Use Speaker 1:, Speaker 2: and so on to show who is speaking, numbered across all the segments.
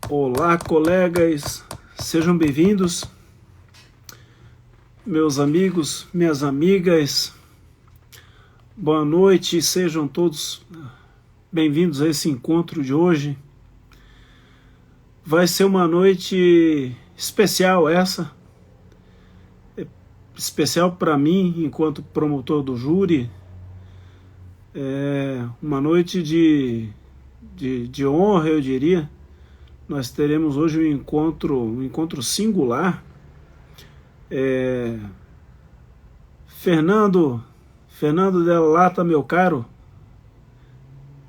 Speaker 1: Olá, colegas, sejam bem-vindos, meus amigos, minhas amigas, boa noite, sejam todos bem-vindos a esse encontro de hoje. Vai ser uma noite especial essa, especial para mim enquanto promotor do júri, uma noite de honra, eu diria. Nós teremos hoje um encontro singular. Fernando Della Lata, meu caro,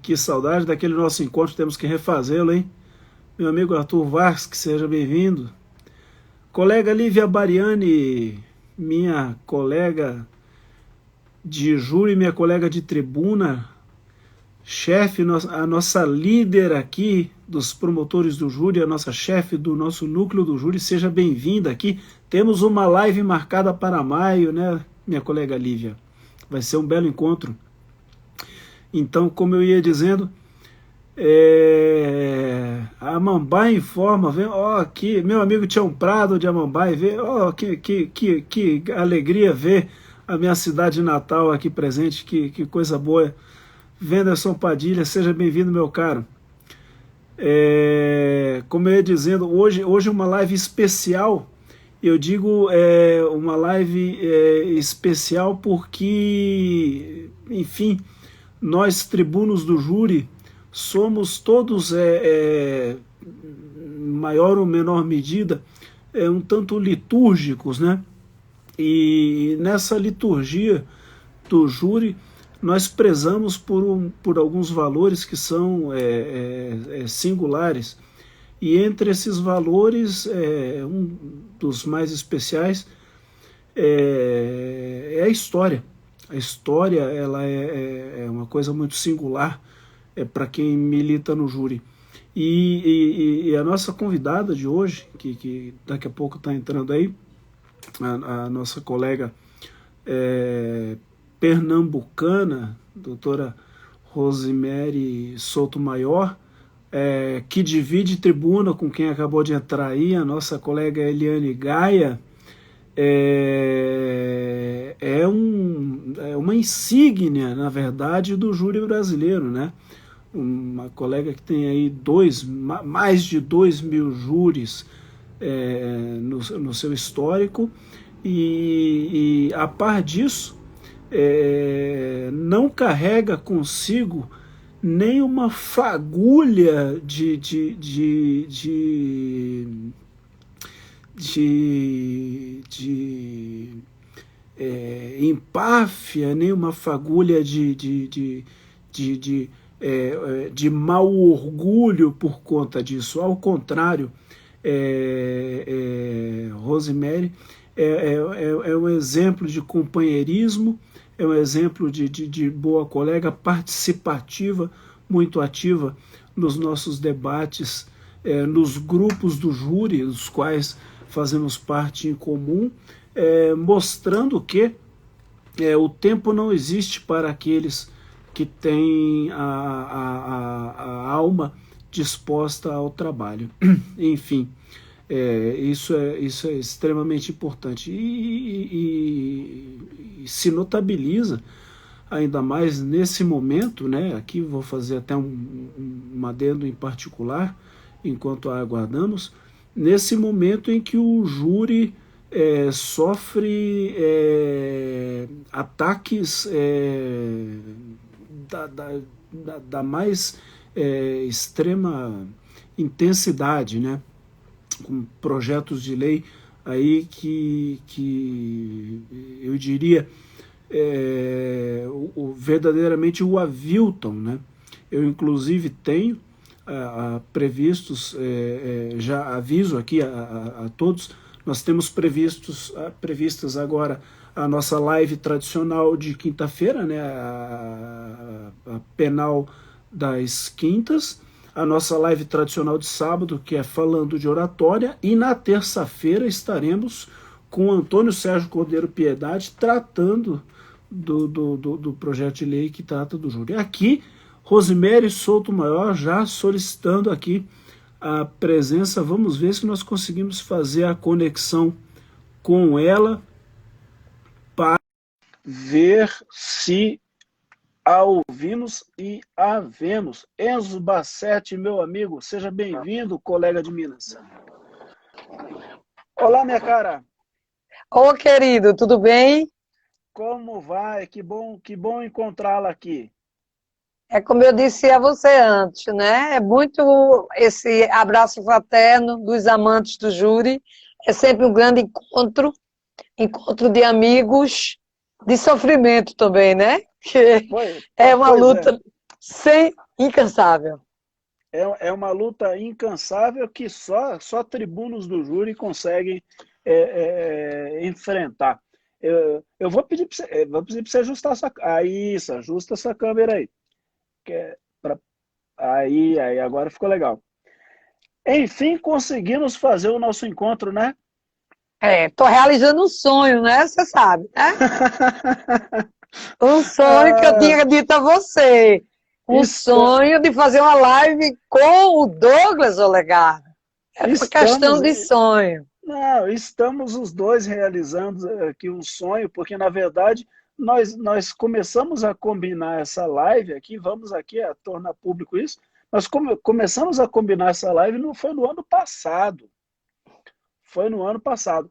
Speaker 1: que saudade daquele nosso encontro, temos que refazê-lo, hein? Meu amigo Arthur Vargas, que seja bem-vindo. Colega Lívia Bariani, minha colega de júri, minha colega de tribuna, chefe, a nossa líder aqui dos promotores do júri, a nossa chefe do nosso núcleo do júri, seja bem-vinda aqui. Temos uma live marcada para maio, né, minha colega Lívia? Vai ser um belo encontro. Então, como eu ia dizendo, a Amambai informa, aqui, meu amigo Tião Prado de Amambai, que alegria ver a minha cidade natal aqui presente, que coisa boa. Wenderson Padilha, seja bem-vindo, meu caro. Como eu ia dizendo, hoje uma live especial. Eu digo uma live especial porque, enfim, nós tribunos do júri somos todos, maior ou menor medida, um tanto litúrgicos, né? E nessa liturgia do júri nós prezamos por alguns valores que são singulares. E entre esses valores, um dos mais especiais é a história. A história ela é uma coisa muito singular para quem milita no júri. E a nossa convidada de hoje, que daqui a pouco está entrando aí, a nossa colega pernambucana, doutora Rosemary Souto-Maior, que divide tribuna com quem acabou de entrar aí, a nossa colega Eliane Gaia, é uma insígnia, na verdade, do júri brasileiro, né? Uma colega que tem aí mais de 2.000 júris no seu histórico, e a par disso, não carrega consigo nem uma fagulha de empáfia, nem uma fagulha de mau orgulho por conta disso. Ao contrário, Rosemary é um exemplo de companheirismo, é um exemplo de boa colega, participativa, muito ativa nos nossos debates, nos grupos do júri, dos quais fazemos parte em comum, mostrando que o tempo não existe para aqueles que têm a alma disposta ao trabalho. Enfim, isso é extremamente importante e se notabiliza ainda mais nesse momento, né? Aqui vou fazer até um adendo em particular, enquanto aguardamos, nesse momento em que o júri sofre ataques da mais extrema intensidade, né? Com projetos de lei aí que eu diria verdadeiramente o aviltam, né? Eu inclusive tenho previstos, já aviso aqui a todos, nós temos previstas agora a nossa live tradicional de quinta-feira, né? A penal das quintas, a nossa live tradicional de sábado, que é falando de oratória, e na terça-feira estaremos com Antônio Sérgio Cordeiro Piedade tratando do projeto de lei que trata do júri. Aqui, Rosemary Souto-Maior já solicitando aqui a presença. Vamos ver se nós conseguimos fazer a conexão com ela para ver se a ouvimos e a vemos. Enzo Bassetti, meu amigo, seja bem-vindo, colega de Minas. Olá, minha cara.
Speaker 2: Ô, querido, tudo bem?
Speaker 1: Como vai? Que bom encontrá-la aqui.
Speaker 2: É como eu disse a você antes, né? É muito esse abraço fraterno dos amantes do júri. É sempre um grande encontro, encontro de amigos, de sofrimento também, né? Que é uma
Speaker 1: Pois é.
Speaker 2: luta sem incansável.
Speaker 1: É uma luta incansável que só tribunos do júri conseguem enfrentar. Eu vou pedir para você ajustar essa. Isso, ajusta essa câmera aí. Que é pra, aí, agora ficou legal. Enfim, conseguimos fazer o nosso encontro, né?
Speaker 2: Tô realizando um sonho, né? Você sabe, né? Um sonho que eu
Speaker 1: Ah,
Speaker 2: tinha dito a você. Um
Speaker 1: está-
Speaker 2: sonho de fazer uma live com o Douglas Olegário. Era uma
Speaker 1: estamos,
Speaker 2: questão de sonho.
Speaker 1: não, estamos os dois realizando aqui um sonho, porque na verdade nós começamos a combinar essa live aqui, vamos aqui a tornar público isso, nós começamos a combinar essa live, não foi no ano passado, foi no ano passado.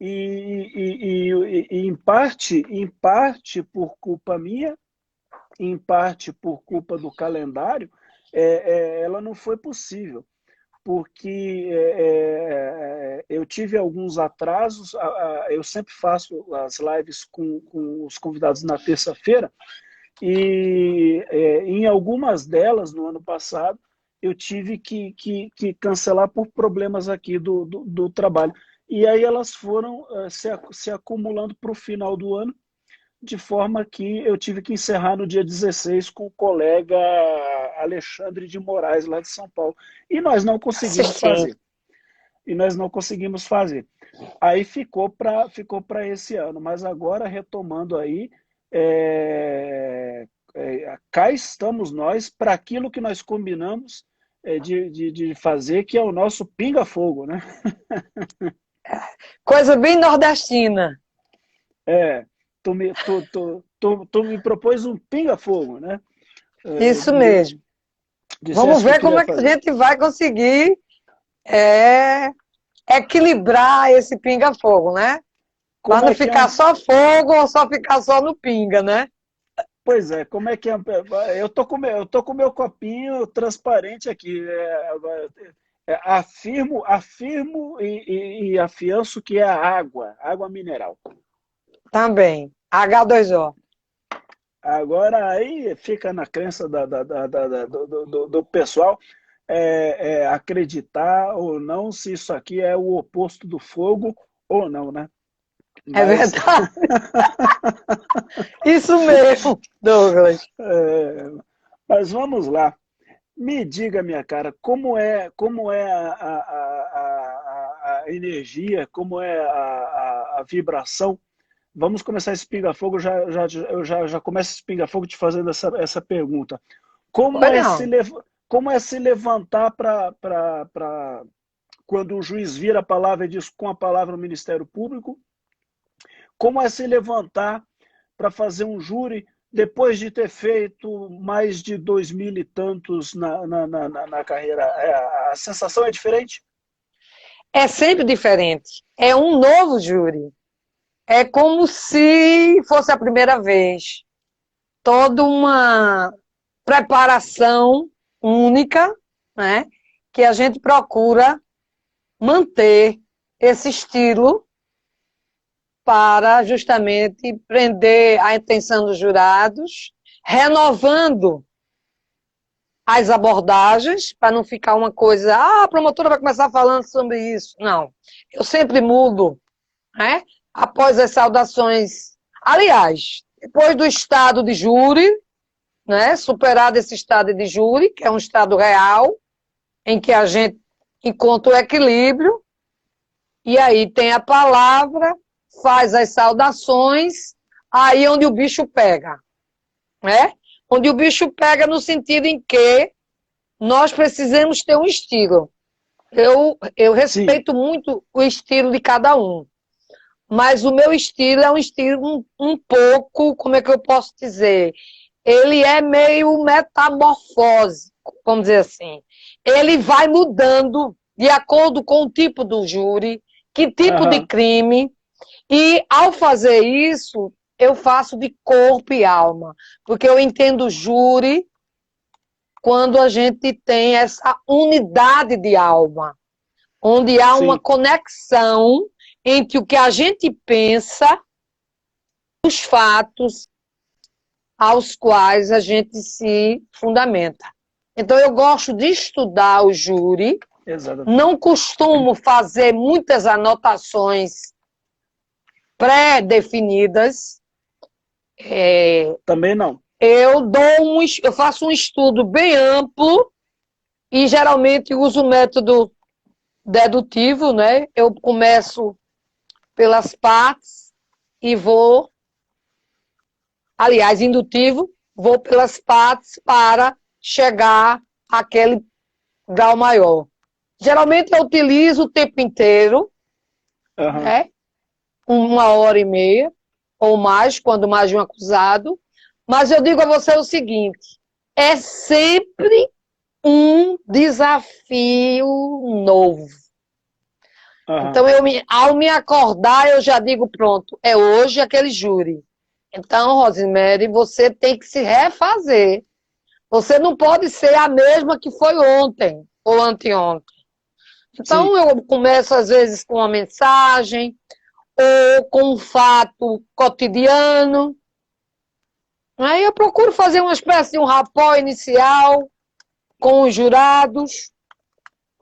Speaker 1: E em parte por culpa minha, em parte por culpa do calendário, ela não foi possível, porque eu tive alguns atrasos. Eu sempre faço as lives com os convidados na terça-feira, e em algumas delas, no ano passado, eu tive que cancelar por problemas aqui do trabalho. E aí elas foram se acumulando para o final do ano, de forma que eu tive que encerrar no dia 16 com o colega Alexandre de Moraes, lá de São Paulo. E nós não conseguimos
Speaker 2: Assisti.
Speaker 1: fazer. E nós não conseguimos fazer. Aí ficou para esse ano. Mas agora, retomando aí, cá estamos nós para aquilo que nós combinamos de fazer, que é o nosso pinga-fogo, né?
Speaker 2: Coisa bem nordestina.
Speaker 1: É, tu me propôs um pinga-fogo, né?
Speaker 2: Isso
Speaker 1: De,
Speaker 2: mesmo. Vamos
Speaker 1: disseste que
Speaker 2: ver como
Speaker 1: queria
Speaker 2: é que a
Speaker 1: fazer.
Speaker 2: gente vai conseguir é, equilibrar esse pinga-fogo, né? Para
Speaker 1: Como
Speaker 2: não
Speaker 1: é que é
Speaker 2: ficar
Speaker 1: um.
Speaker 2: só fogo ou só ficar só no pinga, né?
Speaker 1: Pois é, como é que é. Eu tô com meu copinho transparente aqui. Afirmo e afianço que é a água mineral.
Speaker 2: Também. H2O.
Speaker 1: Agora aí fica na crença do pessoal acreditar ou não se isso aqui é o oposto do fogo ou não, né?
Speaker 2: É
Speaker 1: Mas,
Speaker 2: verdade. Isso mesmo, Douglas.
Speaker 1: é, mas vamos lá. Me diga, minha cara, como é a energia, como é a vibração. Vamos começar esse pinga-fogo. Eu já começo esse pinga-fogo te fazendo essa pergunta. Como
Speaker 2: Foi
Speaker 1: é se,
Speaker 2: não.
Speaker 1: lev- como é se levantar quando o juiz vira a palavra e diz com a palavra o Ministério Público? Como é se levantar para fazer um júri depois de ter feito mais de 2.000 e tantos na carreira? A sensação é diferente?
Speaker 2: É sempre diferente. É um novo júri. É como se fosse a primeira vez. Toda uma preparação única, né? Que a gente procura manter esse estilo para justamente prender a atenção dos jurados, renovando as abordagens, para não ficar uma coisa, a promotora vai começar falando sobre isso. Não, eu sempre mudo, né? Após as saudações. Aliás, depois do estado de júri, né? Superado esse estado de júri, que é um estado real, em que a gente encontra o equilíbrio, e aí tem a palavra, faz as saudações, aí onde o bicho pega, né? Onde o bicho pega no sentido em que nós precisamos ter um estilo. Eu respeito muito o estilo de cada um, mas o meu estilo é um estilo um pouco, como é que eu posso dizer? Ele é meio metamorfose, vamos dizer assim. Ele vai mudando de acordo com o tipo do júri, que tipo de crime, e ao fazer isso, eu faço de corpo e alma, porque eu entendo o júri quando a gente tem essa unidade de alma, onde há uma conexão entre o que a gente pensa, os fatos aos quais a gente se fundamenta. Então, eu gosto de estudar o júri, não costumo fazer muitas anotações pré-definidas.
Speaker 1: Também não.
Speaker 2: Eu faço um estudo bem amplo e geralmente uso o método dedutivo, né? Eu começo pelas partes e vou, aliás, indutivo, vou pelas partes para chegar àquele grau maior. Geralmente eu utilizo o tempo inteiro, né? 1h30 ou mais, quando mais de um acusado. Mas eu digo a você o seguinte, é sempre um desafio novo. Então, ao me acordar, eu já digo, pronto, é hoje aquele júri. Então, Rosemary, você tem que se refazer. Você não pode ser a mesma que foi ontem ou anteontem. Então, eu começo, às vezes, com uma mensagem ou com um fato cotidiano. Aí eu procuro fazer uma espécie de um rapport inicial com os jurados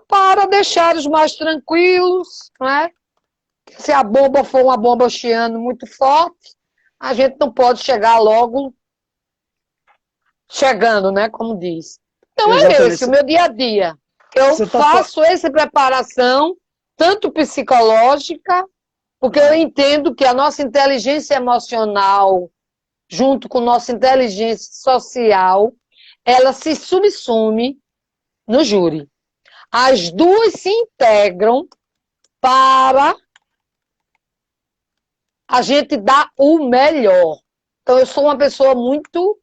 Speaker 2: para deixá-los mais tranquilos, né? Se a bomba for uma bomba chiando muito forte, a gente não pode chegar logo chegando, né? Como diz. Então é esse o meu dia a dia. Eu faço essa preparação, tanto psicológica, porque eu entendo que a nossa inteligência emocional, junto com nossa inteligência social, ela se subsume no júri. As duas se integram para a gente dar o melhor. Então, eu sou uma pessoa muito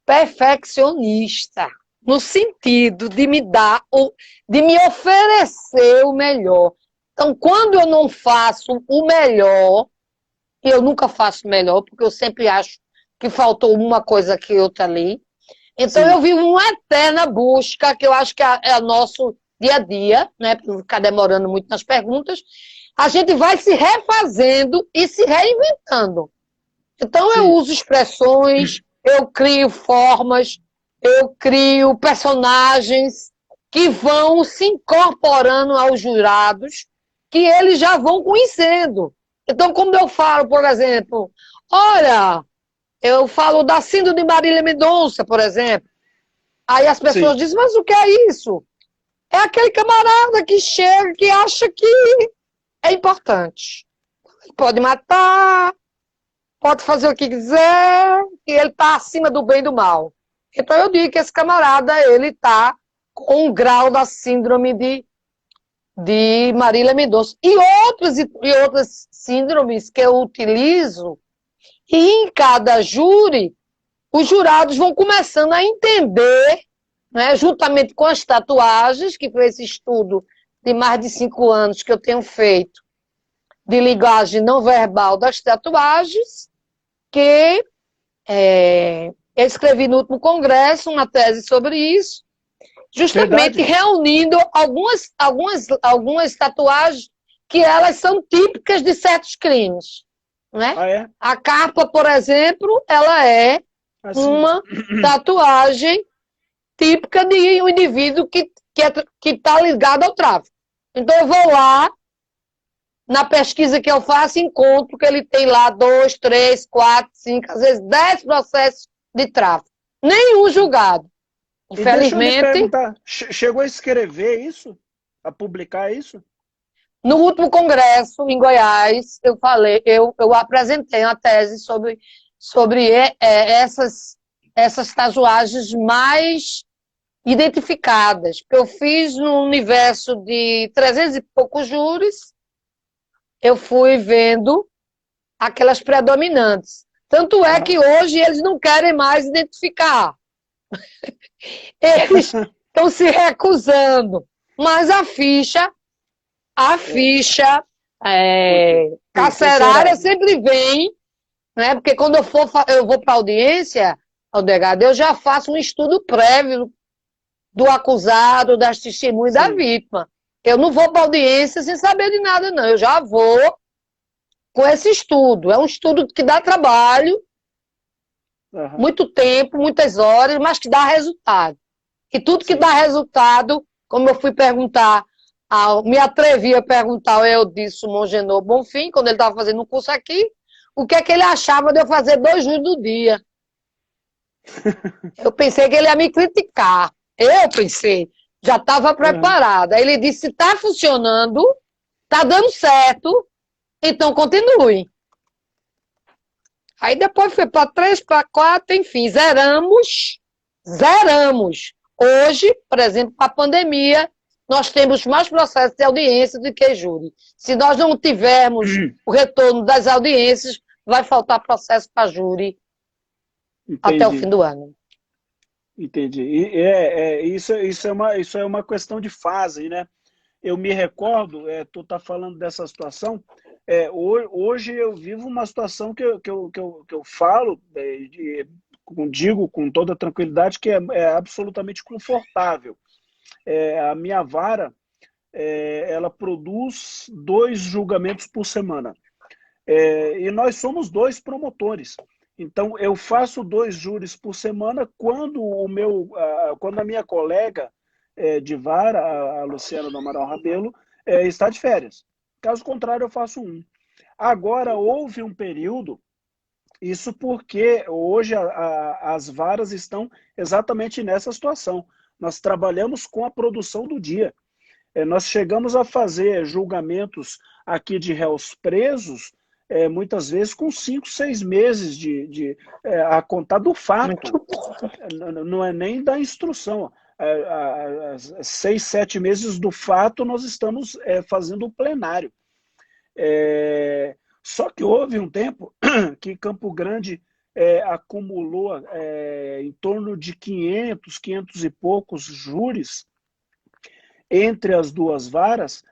Speaker 2: perfeccionista, no sentido de me dar, de me oferecer o melhor. Então, quando eu não faço o melhor, e eu nunca faço o melhor, porque eu sempre acho que faltou uma coisa aqui e outra ali. Então, eu vivo uma eterna busca, que eu acho que é o nosso dia a dia, né? Por ficar demorando muito nas perguntas. A gente vai se refazendo e se reinventando. Então, eu uso expressões, eu crio formas, eu crio personagens que vão se incorporando aos jurados, que eles já vão conhecendo. Então, como eu falo, por exemplo, olha, eu falo da síndrome de Marília Mendonça, por exemplo. Aí as pessoas dizem, mas o que é isso? É aquele camarada que chega, que acha que é importante. Pode matar, pode fazer o que quiser, e ele está acima do bem e do mal. Então eu digo que esse camarada, ele está com um grau da síndrome de Marília Mendonça. E outras síndromes que eu utilizo, e em cada júri, os jurados vão começando a entender, né, juntamente com as tatuagens, que foi esse estudo de mais de 5 anos que eu tenho feito, de linguagem não verbal das tatuagens, que eu escrevi no último congresso uma tese sobre isso, justamente reunindo algumas tatuagens que elas são típicas de certos crimes. Né? A capa, por exemplo, ela é uma tatuagem típica de um indivíduo que está ligado ao tráfico. Então eu vou lá, na pesquisa que eu faço, encontro que ele tem lá 2, 3, 4, 5, às vezes 10 processos de tráfico. Nenhum julgado. Infelizmente.
Speaker 1: Deixa eu me perguntar, chegou a escrever isso? A publicar isso?
Speaker 2: No último congresso, em Goiás, eu apresentei uma tese sobre essas tatuagens mais identificadas. Eu fiz no universo de 300 e poucos júris, eu fui vendo aquelas predominantes. Tanto é que hoje eles não querem mais identificar. Eles estão se recusando. Mas a ficha carcerária sempre vem, né? Porque quando eu vou para a audiência, Aldegado, eu já faço um estudo prévio do acusado, das testemunhas, da vítima. Eu não vou para a audiência sem saber de nada, não. Eu já vou com esse estudo. É um estudo que dá trabalho, muito tempo, muitas horas, mas que dá resultado. E tudo que dá resultado, como eu fui perguntar, me atrevi a perguntar ao Eudício Mongenor Bonfim, quando ele estava fazendo um curso aqui, o que é que ele achava de eu fazer 2 júris do dia. Eu pensei que ele ia me criticar. Eu pensei, já estava preparada. Aí ele disse, se está funcionando, está dando certo, então continue. Aí depois foi para 3, para 4, enfim, zeramos. Hoje, por exemplo, com a pandemia, nós temos mais processos de audiência do que júri. Se nós não tivermos o retorno das audiências, vai faltar processo para júri até o fim do ano.
Speaker 1: Entendi. Isso é uma questão de fase, né? Eu me recordo, tu tá falando dessa situação, hoje eu vivo uma situação que eu falo, digo com toda tranquilidade, que é absolutamente confortável. A minha vara, ela produz 2 julgamentos por semana. E nós somos 2 promotores. Então, eu faço 2 júris por semana quando a minha colega de vara, a Luciana do Amaral Rabelo, está de férias. Caso contrário, eu faço 1. Agora, houve um período, isso porque hoje as varas estão exatamente nessa situação. Nós trabalhamos com a produção do dia. Nós chegamos a fazer julgamentos aqui de réus presos, muitas vezes com 5, 6 meses a contar do fato. Não é nem da instrução. 6, 7 meses do fato nós estamos fazendo o plenário. Só que houve um tempo que Campo Grande acumulou em torno de 500 e poucos júris entre as 2 varas,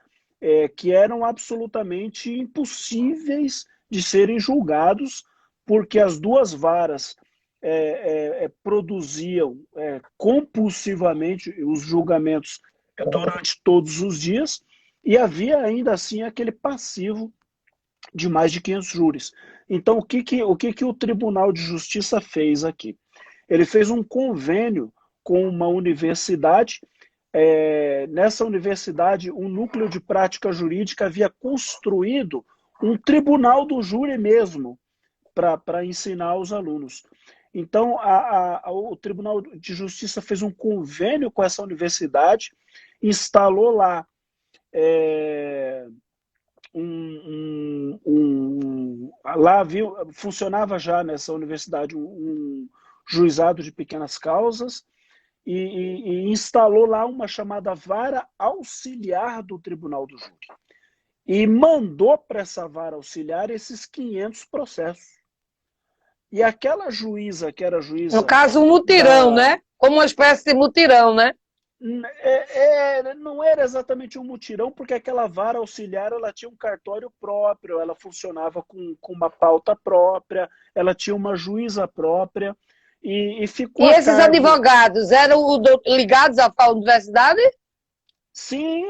Speaker 1: que eram absolutamente impossíveis de serem julgados, porque as 2 varas produziam compulsivamente os julgamentos durante todos os dias, e havia ainda assim aquele passivo de mais de 500 júris. Então, o que o Tribunal de Justiça fez aqui? Ele fez um convênio com uma universidade. Nessa universidade, um núcleo de prática jurídica havia construído um tribunal do júri mesmo, para ensinar os alunos. Então, o Tribunal de Justiça fez um convênio com essa universidade, instalou lá funcionava já nessa universidade um juizado de pequenas causas, e instalou lá uma chamada vara auxiliar do Tribunal do Júri. E mandou para essa vara auxiliar esses 500 processos. E aquela juíza, que era juíza...
Speaker 2: No caso, um mutirão, né? Como uma espécie de mutirão, né?
Speaker 1: Não era exatamente um mutirão, porque aquela vara auxiliar ela tinha um cartório próprio, ela funcionava com uma pauta própria, ela tinha uma juíza própria. E ficou.
Speaker 2: E esses advogados eram ligados à universidade?
Speaker 1: Sim,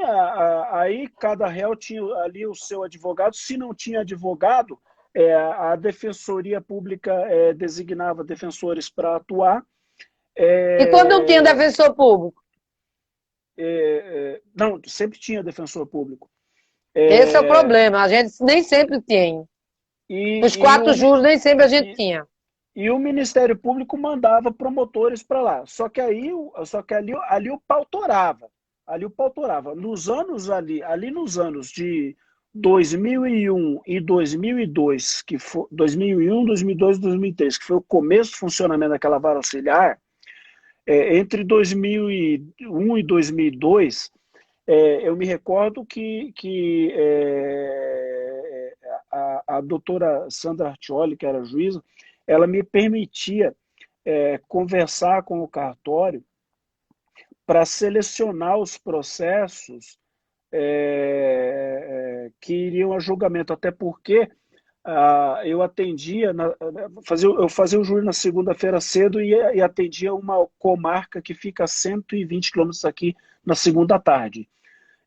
Speaker 1: aí cada réu tinha ali o seu advogado. Se não tinha advogado, a Defensoria Pública designava defensores para atuar.
Speaker 2: E quando não tinha defensor público?
Speaker 1: Não, sempre tinha defensor público.
Speaker 2: Esse é o problema, a gente nem sempre tem. Nos 4 júris nem sempre a gente tinha.
Speaker 1: E o Ministério Público mandava promotores para lá. Só que ali o pau torava. Ali o pau torava. Nos anos nos anos de 2001 e 2002, 2001, 2002 e 2003, que foi o começo do funcionamento daquela vara auxiliar, Entre 2001 e 2002, eu me recordo que a doutora Sandra Artioli, que era juíza, ela me permitia conversar com o cartório para selecionar os processos que iriam a julgamento, até porque eu atendia, eu fazia o júri na segunda-feira cedo e atendia uma comarca que fica a 120 quilômetros aqui na segunda tarde.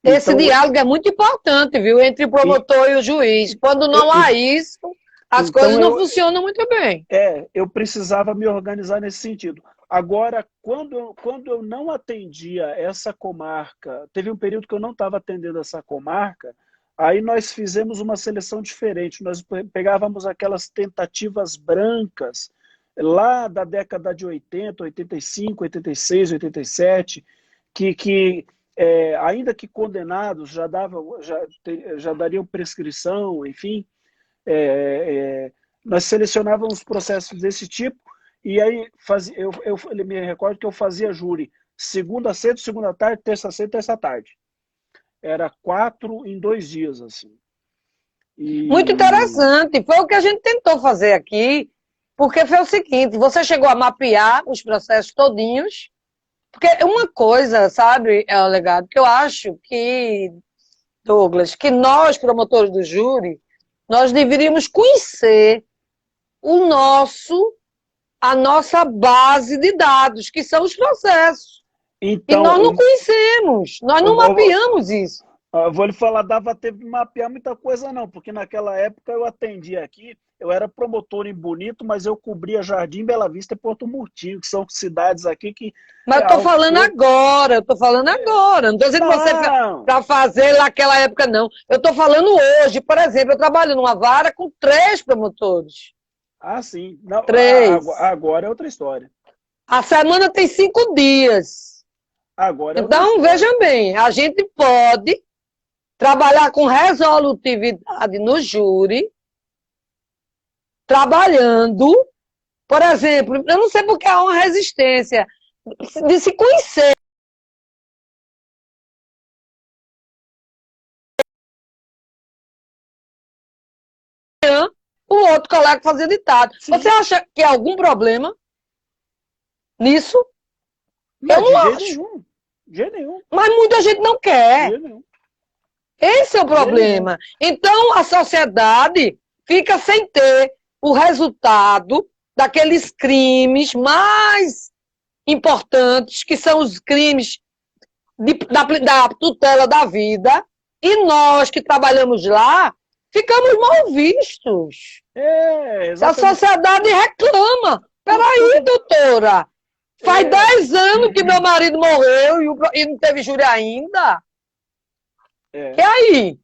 Speaker 2: Esse
Speaker 1: Então,
Speaker 2: diálogo é muito importante, viu, entre o promotor e o juiz. Quando não há isso, as
Speaker 1: então
Speaker 2: coisas não funcionam muito bem.
Speaker 1: eu precisava me organizar nesse sentido. Agora, quando eu não atendia essa comarca, teve um período que eu não estava atendendo essa comarca, aí nós fizemos uma seleção diferente. Nós pegávamos aquelas tentativas brancas lá da década de 80, 85, 86, 87, que ainda que condenados já dariam prescrição, enfim, nós selecionávamos processos desse tipo e aí eu me recordo que eu fazia júri segunda cedo, segunda tarde, terça cedo, terça tarde. Era 4 em 2 dias, assim.
Speaker 2: Muito interessante. Foi o que a gente tentou fazer aqui, porque foi o seguinte, você chegou a mapear os processos todinhos, porque uma coisa, sabe, Legado, que eu acho que, Douglas, que nós, promotores do júri, nós deveríamos conhecer a nossa base de dados, que são os processos.
Speaker 1: Então,
Speaker 2: e nós não conhecemos, nós não mapeamos isso.
Speaker 1: Eu vou lhe falar, dava tempo de mapear muita coisa não, porque naquela época eu atendia aqui, eu era promotor em Bonito, mas eu cobria Jardim, Bela Vista e Porto Murtinho, que são cidades aqui que...
Speaker 2: Mas eu tô falando agora, eu tô falando agora. Não tô dizendo que você para fazer naquela época, não. Eu tô falando hoje, por exemplo, eu trabalho numa vara com 3 promotores.
Speaker 1: Ah, sim. Não,
Speaker 2: 3.
Speaker 1: agora é outra história.
Speaker 2: A semana tem 5 dias.
Speaker 1: Agora é
Speaker 2: então, vejam bem, a gente pode trabalhar com resolutividade no júri, trabalhando, por exemplo, eu não sei porque há uma resistência de se conhecer. O outro colega fazia ditado. Sim. Você acha que há algum problema nisso?
Speaker 1: Não, eu não acho. De jeito nenhum.
Speaker 2: Mas muita gente não quer. De jeito nenhum. Esse é o problema. Então, a sociedade fica sem ter o resultado daqueles crimes mais importantes, que são os crimes da tutela da vida, e nós que trabalhamos lá, ficamos mal vistos. A sociedade reclama. Peraí, doutora, faz 10 anos que meu marido morreu e não teve júri ainda. E aí?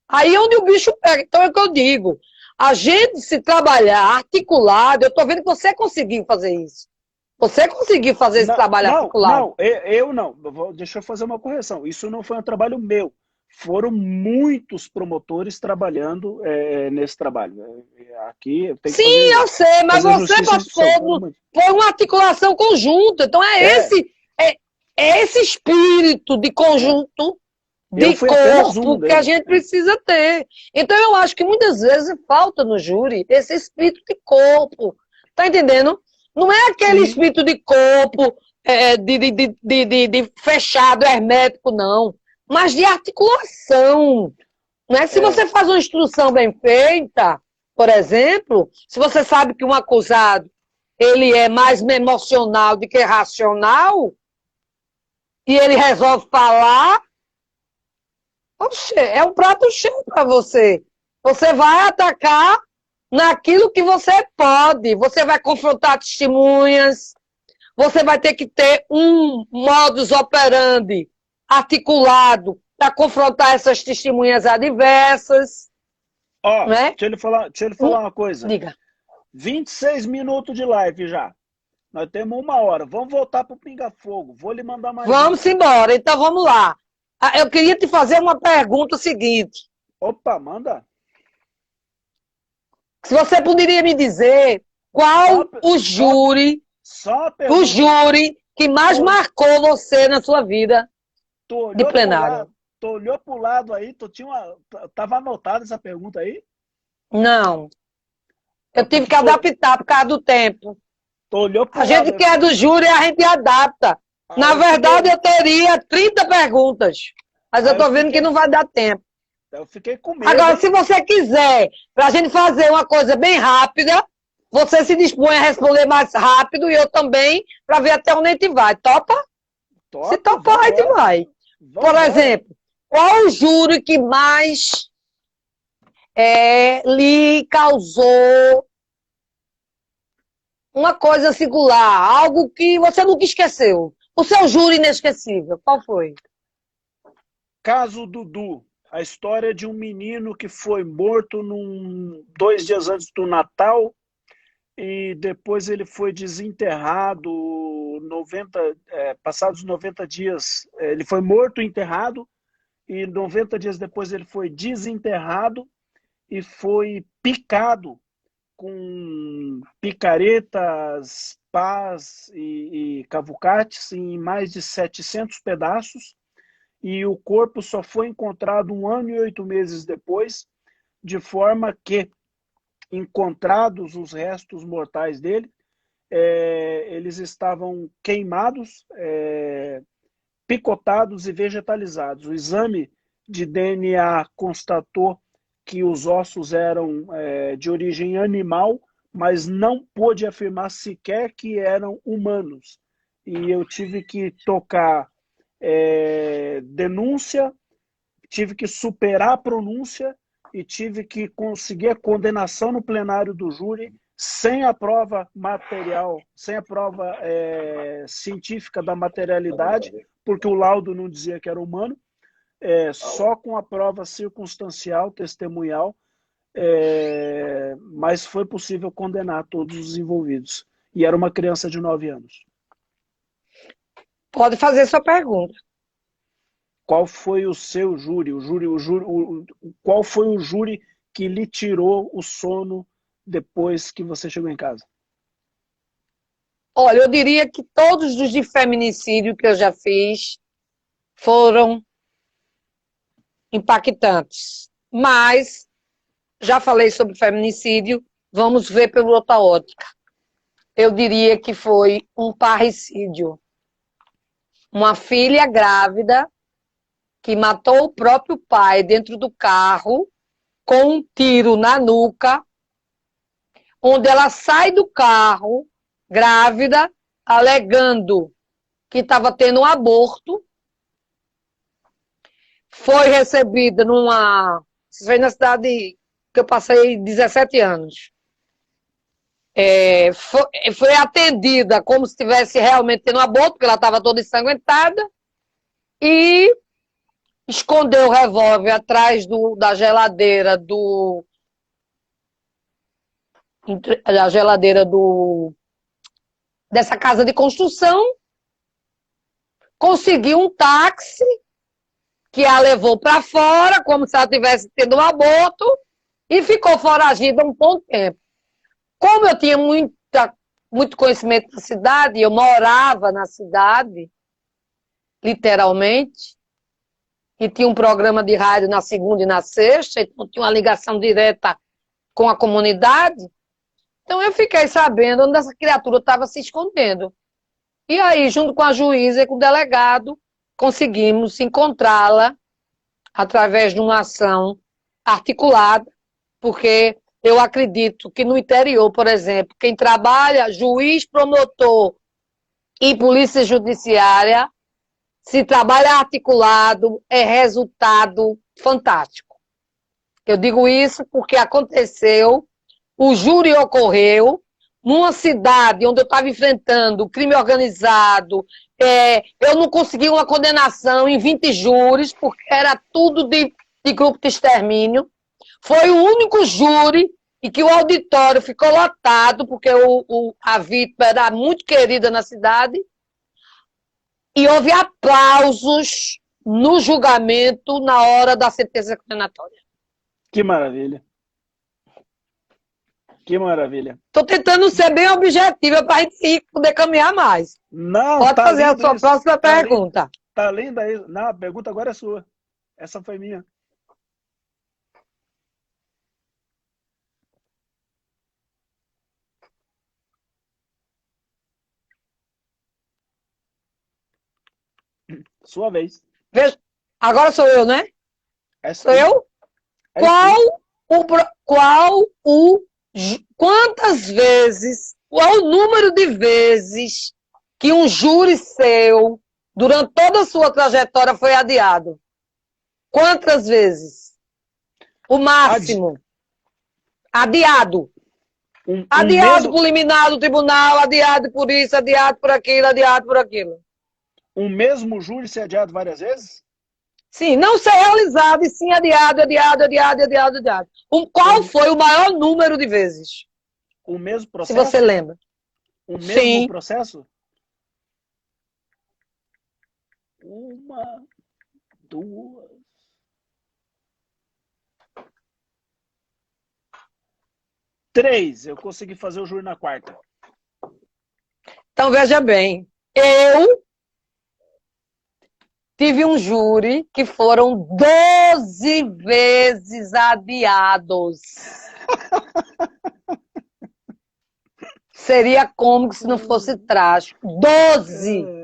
Speaker 2: Aí é onde o bicho pega. Então é o que eu digo. A gente se trabalhar articulado, eu tô vendo que você conseguiu fazer isso. Você conseguiu fazer esse trabalho articulado.
Speaker 1: Não, eu não. Deixa eu fazer uma correção. Isso não foi um trabalho meu. Foram muitos promotores trabalhando nesse trabalho. Aqui eu tenho que
Speaker 2: Sim, eu sei, mas você passou. Foi uma articulação conjunta. Então é esse espírito de conjunto, de corpo que a gente precisa ter. Então eu acho que muitas vezes falta no júri esse espírito de corpo. Tá entendendo? Não é aquele espírito de corpo de fechado, hermético, não. Mas de articulação. Né? Se você faz uma instrução bem feita, por exemplo, se você sabe que um acusado ele é mais emocional do que racional, e ele resolve falar, é um prato cheio para você. Você vai atacar naquilo que você pode. Você vai confrontar testemunhas, você vai ter que ter um modus operandi articulado para confrontar essas testemunhas adversas.
Speaker 1: Né? Deixa ele falar uma coisa.
Speaker 2: Diga.
Speaker 1: 26 minutos de live já. Nós temos 1 hora. Vamos voltar para o Pinga Fogo. Vou lhe mandar mais.
Speaker 2: Vamos embora. Então vamos lá. Eu queria te fazer uma pergunta seguinte.
Speaker 1: Opa, manda.
Speaker 2: Se você poderia me dizer qual o júri que mais marcou você na sua vida de plenário?
Speaker 1: Tu olhou para o lado aí, tava anotada essa pergunta aí?
Speaker 2: Não. Eu tive que adaptar por causa do tempo.
Speaker 1: Tu olhou pro
Speaker 2: a
Speaker 1: lado,
Speaker 2: gente que é do júri, a gente adapta. Na verdade, eu teria 30 perguntas. Mas eu tô vendo que não vai dar tempo.
Speaker 1: Eu fiquei com medo.
Speaker 2: Agora, se você quiser, pra gente fazer uma coisa bem rápida, você se dispõe a responder mais rápido e eu também, para ver até onde a gente vai. Topa? Se topar, a gente vai. Por exemplo, qual o júri que mais lhe causou uma coisa singular, algo que você nunca esqueceu? O seu júri inesquecível, qual foi?
Speaker 1: Caso Dudu. A história de um menino que foi morto 2 dias antes do Natal e depois ele foi desenterrado, passados 90 dias, ele foi morto e enterrado, e 90 dias depois ele foi desenterrado e foi picado com picaretas, pás e cavucates em mais de 700 pedaços, e o corpo só foi encontrado 1 ano e 8 meses depois, de forma que, encontrados os restos mortais dele, eles estavam queimados, picotados e vegetalizados. O exame de DNA constatou que os ossos eram de origem animal, mas não pôde afirmar sequer que eram humanos. E eu tive que tocar denúncia, tive que superar a pronúncia e tive que conseguir a condenação no plenário do júri sem a prova material, sem a prova científica da materialidade, porque o laudo não dizia que era humano, só com a prova circunstancial, testemunhal, mas foi possível condenar todos os envolvidos. E era uma criança de 9 anos.
Speaker 2: Pode fazer sua pergunta.
Speaker 1: Qual foi o seu júri? Qual foi o júri que lhe tirou o sono depois que você chegou em casa?
Speaker 2: Olha, eu diria que todos os de feminicídio que eu já fiz foram impactantes. Mas, já falei sobre feminicídio, vamos ver pela outra ótica. Eu diria que foi um parricídio. Uma filha grávida que matou o próprio pai dentro do carro com um tiro na nuca, onde ela sai do carro grávida, alegando que estava tendo um aborto, foi recebida foi na cidade que eu passei 17 anos. Foi atendida como se estivesse realmente tendo um aborto, porque ela estava toda ensanguentada, e escondeu o revólver atrás da geladeira dessa casa de construção, conseguiu um táxi que a levou para fora, como se ela tivesse tido um aborto, e ficou foragida um bom tempo. Como eu tinha muito conhecimento da cidade, eu morava na cidade, literalmente, e tinha um programa de rádio na segunda e na sexta, então tinha uma ligação direta com a comunidade. Então eu fiquei sabendo onde essa criatura estava se escondendo. E aí, junto com a juíza e com o delegado, conseguimos encontrá-la através de uma ação articulada, porque eu acredito que no interior, por exemplo, quem trabalha, juiz, promotor e polícia judiciária, se trabalha articulado, é resultado fantástico. Eu digo isso porque aconteceu, o júri ocorreu numa cidade onde eu estava enfrentando crime organizado, eu não consegui uma condenação em 20 júris, porque era tudo de grupo de extermínio. Foi o único júri em que o auditório ficou lotado, porque a vítima era muito querida na cidade, e houve aplausos no julgamento na hora da sentença condenatória.
Speaker 1: Que maravilha. Que maravilha.
Speaker 2: Estou tentando ser bem objetiva para a gente poder caminhar mais.
Speaker 1: Não,
Speaker 2: Pode
Speaker 1: tá
Speaker 2: fazer a
Speaker 1: lindo
Speaker 2: sua
Speaker 1: isso.
Speaker 2: próxima
Speaker 1: Tá lindo.
Speaker 2: pergunta.
Speaker 1: Tá linda aí. Não, a pergunta agora é sua. Essa foi minha. Sua vez.
Speaker 2: Veja, agora sou eu, né?
Speaker 1: É
Speaker 2: Sou
Speaker 1: sim.
Speaker 2: eu?
Speaker 1: É sim.
Speaker 2: Quantas vezes, qual o número de vezes que um júri seu, durante toda a sua trajetória, foi adiado? Quantas vezes? O máximo. Adiado. Adiado
Speaker 1: mesmo,
Speaker 2: por liminar do tribunal, adiado por isso, adiado por aquilo, adiado por aquilo.
Speaker 1: um mesmo júri ser adiado várias vezes?
Speaker 2: Sim, não ser realizado e sim adiado, adiado, adiado, adiado, adiado. Qual foi o maior número de vezes?
Speaker 1: O mesmo
Speaker 2: Se
Speaker 1: processo?
Speaker 2: você lembra.
Speaker 1: O mesmo
Speaker 2: Sim.
Speaker 1: processo? Uma, duas. Três. Eu consegui fazer o júri na quarta.
Speaker 2: Então, veja bem. Eu tive um júri que foram 12 vezes adiados. Seria cômico se não fosse trágico. 12!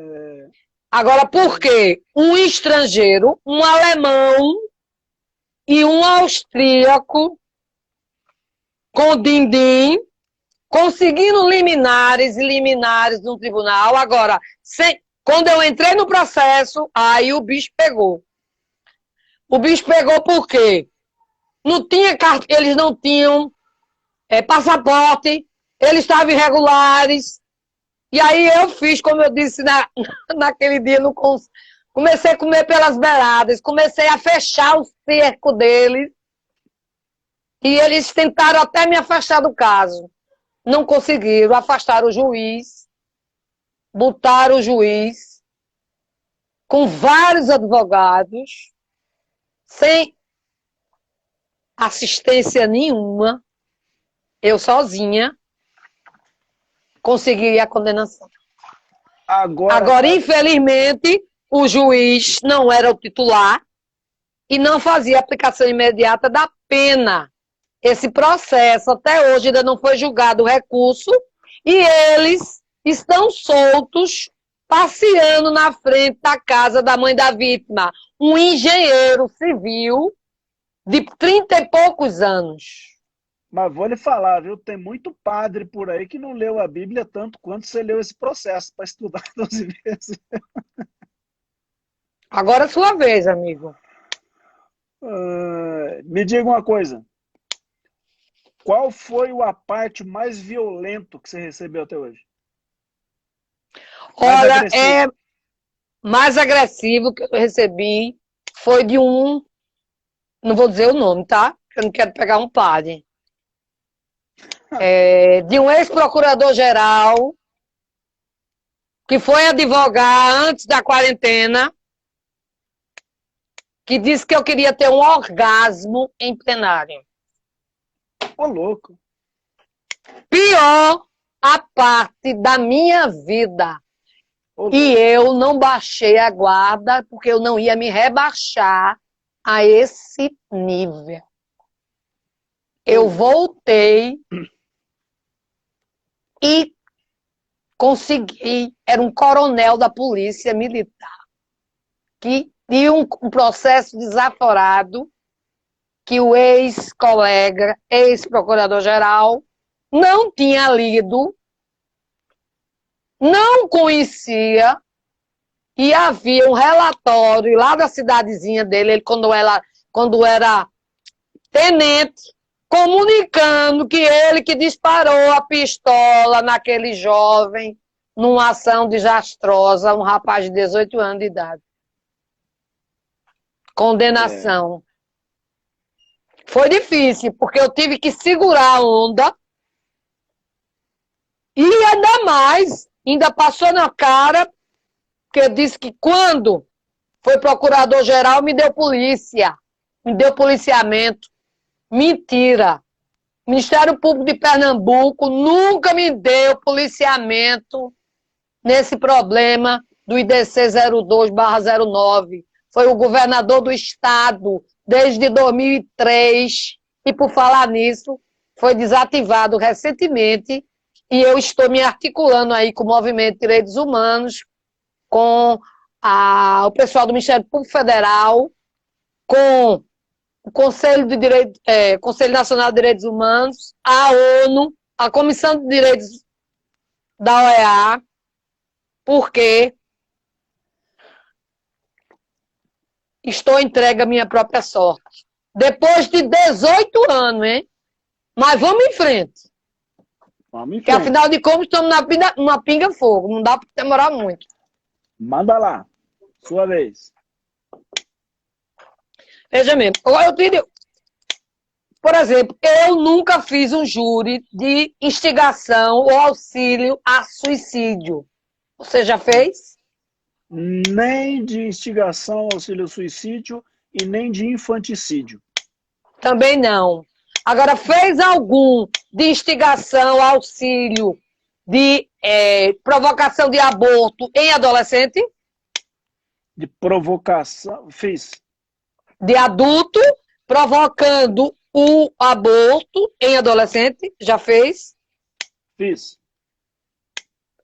Speaker 2: Agora, por quê? Um estrangeiro, um alemão e um austríaco com din-din, conseguindo liminares e liminares no tribunal. Agora, quando eu entrei no processo, aí o bicho pegou. O bicho pegou por quê? Não tinha eles não tinham passaporte, eles estavam irregulares. E aí eu fiz, como eu disse naquele dia, comecei a comer pelas beiradas, comecei a fechar o cerco deles. E eles tentaram até me afastar do caso. Não conseguiram, afastaram o juiz, botaram o juiz com vários advogados, sem assistência nenhuma, eu sozinha, consegui a condenação. Agora, infelizmente, o juiz não era o titular e não fazia aplicação imediata da pena. Esse processo até hoje ainda não foi julgado o recurso e eles estão soltos, passeando na frente da casa da mãe da vítima, um engenheiro civil de 30 e poucos anos.
Speaker 1: Mas vou lhe falar, viu? Tem muito padre por aí que não leu a Bíblia tanto quanto você leu esse processo para estudar 12 vezes.
Speaker 2: Agora é sua vez, amigo.
Speaker 1: Me diga uma coisa. Qual foi a parte mais violenta que você recebeu até hoje?
Speaker 2: Olha, mais agressivo que eu recebi foi de não vou dizer o nome, tá? Eu não quero pegar um padre. De um ex-procurador-geral que foi advogar antes da quarentena, que disse que eu queria ter um orgasmo em plenário.
Speaker 1: Ô, louco.
Speaker 2: Pior a parte da minha vida. E eu não baixei a guarda, porque eu não ia me rebaixar a esse nível. Eu voltei e consegui. Era um coronel da polícia militar que tinha um processo desaforado que o ex-colega, ex-procurador-geral, não tinha lido, não conhecia, e havia um relatório lá da cidadezinha dele, ele quando era tenente, comunicando que ele que disparou a pistola naquele jovem numa ação desastrosa, um rapaz de 18 anos de idade. Condenação. Foi difícil, porque eu tive que segurar a onda e ainda mais, ainda passou na cara, porque disse que quando foi procurador-geral me deu polícia, me deu policiamento. Mentira. O Ministério Público de Pernambuco nunca me deu policiamento nesse problema do IDC 02/09. Foi o governador do estado desde 2003 e, por falar nisso, foi desativado recentemente e eu estou me articulando aí com o Movimento de Direitos Humanos, com o pessoal do Ministério Público Federal, com o Conselho Nacional de Direitos Humanos, a ONU, a Comissão de Direitos da OEA, porque estou entregue à minha própria sorte. Depois de 18 anos, hein? Mas vamos em frente.
Speaker 3: Vamos em frente.
Speaker 2: Porque, afinal de contas, estamos numa pinga-fogo. Não dá para demorar muito.
Speaker 3: Manda lá. Sua vez.
Speaker 2: Veja mesmo. Por exemplo, eu nunca fiz um júri de instigação ou auxílio a suicídio. Você já fez?
Speaker 3: Nem de instigação, auxílio ao suicídio e nem de infanticídio.
Speaker 2: Também não. Agora, fez algum de instigação, auxílio, de provocação de aborto em adolescente?
Speaker 3: De provocação, fiz.
Speaker 2: De adulto provocando o aborto em adolescente? Já fez?
Speaker 3: Fiz.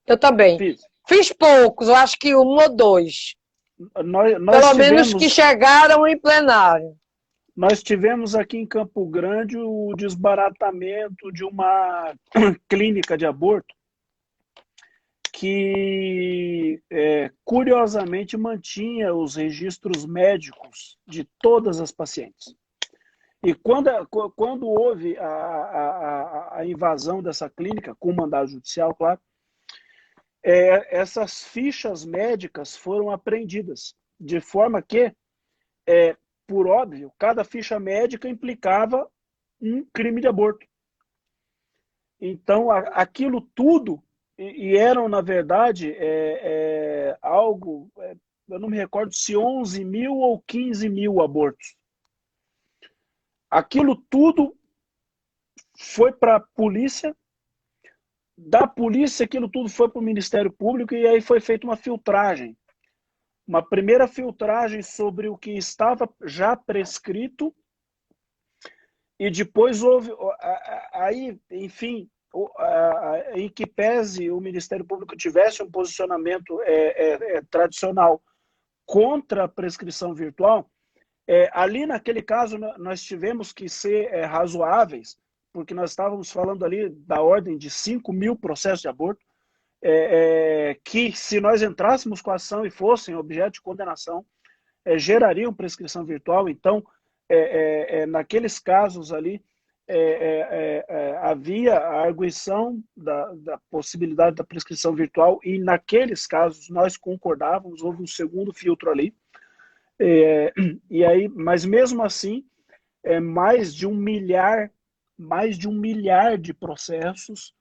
Speaker 2: Eu também. Fiz poucos, eu acho que 1 ou 2. Pelo menos que chegaram em plenário.
Speaker 3: Nós tivemos aqui em Campo Grande o desbaratamento de uma clínica de aborto que, curiosamente, mantinha os registros médicos de todas as pacientes. E quando houve a invasão dessa clínica, com mandado judicial, claro, essas fichas médicas foram apreendidas, de forma que, por óbvio, cada ficha médica implicava um crime de aborto. Então, aquilo tudo, e eram, na verdade, algo, eu não me recordo se 11 mil ou 15 mil abortos. Aquilo tudo foi para a polícia, da polícia aquilo tudo foi para o Ministério Público e aí foi feita uma filtragem. Uma primeira filtragem sobre o que estava já prescrito e depois houve, aí, enfim, em que pese o Ministério Público tivesse um posicionamento tradicional contra a prescrição virtual, ali naquele caso nós tivemos que ser razoáveis, porque nós estávamos falando ali da ordem de 5 mil processos de aborto, que se nós entrássemos com a ação e fossem objeto de condenação, gerariam prescrição virtual. Então, naqueles casos ali, havia a arguição da possibilidade da prescrição virtual e naqueles casos nós concordávamos, houve um segundo filtro ali. E aí, mas mesmo assim, mais de um milhar de processos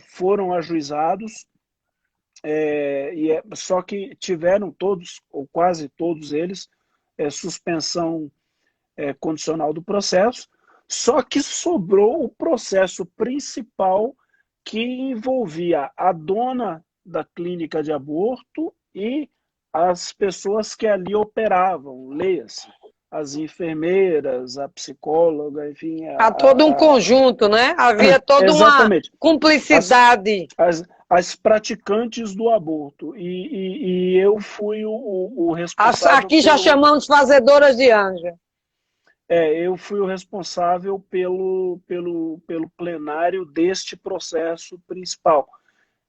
Speaker 3: foram ajuizados, só que tiveram todos, ou quase todos eles, suspensão condicional do processo, só que sobrou o processo principal que envolvia a dona da clínica de aborto e as pessoas que ali operavam, leia-se, as enfermeiras, a psicóloga, enfim...
Speaker 2: Há todo um conjunto, né? Havia toda uma cumplicidade.
Speaker 3: As praticantes do aborto. E eu fui o responsável...
Speaker 2: Aqui já chamamos fazedoras de anjo.
Speaker 3: Eu fui o responsável pelo plenário deste processo principal,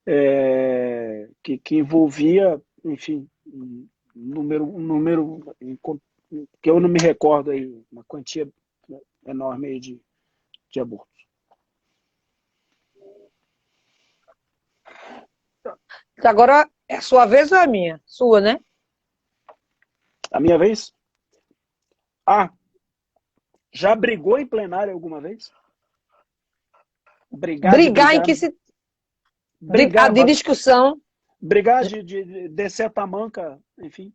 Speaker 3: que envolvia, enfim, um número que eu não me recordo aí, uma quantia enorme aí de abortos.
Speaker 2: Agora é a sua vez ou é a minha? Sua, né?
Speaker 3: A minha vez? Já brigou em plenário alguma vez?
Speaker 2: Brigar em que se... Brigar de discussão.
Speaker 3: Brigar de descer a tamanca, enfim.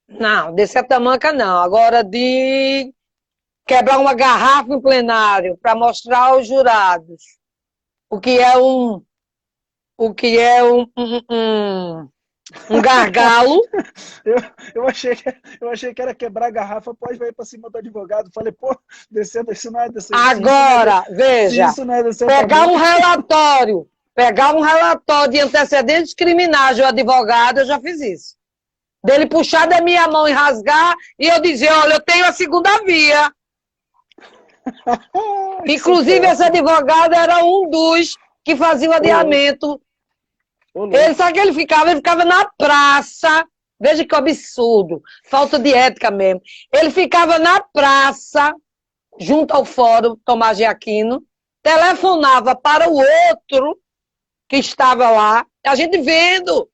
Speaker 2: Não, descer a tamanca não. Agora de quebrar uma garrafa em plenário para mostrar aos jurados o que é um gargalo.
Speaker 3: Eu achei que era quebrar a garrafa, pode ir para cima do advogado. Falei, pô, descendo, isso não é descendo.
Speaker 2: Agora, veja,
Speaker 3: isso não é
Speaker 2: pegar um relatório de antecedentes criminais do advogado, eu já fiz isso. Dele puxar da minha mão e rasgar, e eu dizer, olha, eu tenho a segunda via. Inclusive, esse advogado era um dos que fazia o adiamento. Ele, sabe que ele ficava na praça. Veja que absurdo, falta de ética mesmo. Ele ficava na praça, junto ao fórum Tomás de Aquino, telefonava para o outro que estava lá, a gente vendo,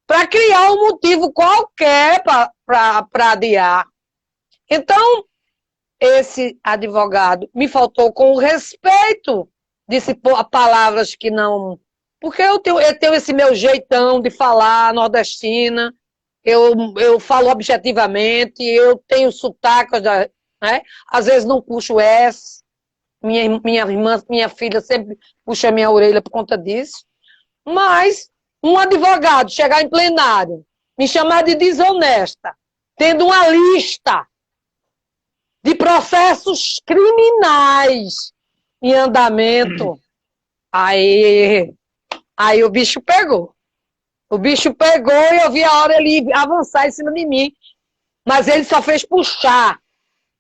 Speaker 2: para criar um motivo qualquer para adiar. Então, esse advogado me faltou com o respeito, disse palavras que não... Porque eu tenho esse meu jeitão de falar nordestina, eu falo objetivamente, eu tenho sotaque, né? Às vezes não puxo S, minha filha sempre puxa minha orelha por conta disso, mas um advogado chegar em plenário, me chamar de desonesta, tendo uma lista de processos criminais em andamento, aí o bicho pegou. O bicho pegou e eu vi a hora ele avançar em cima de mim. Mas ele só fez puxar.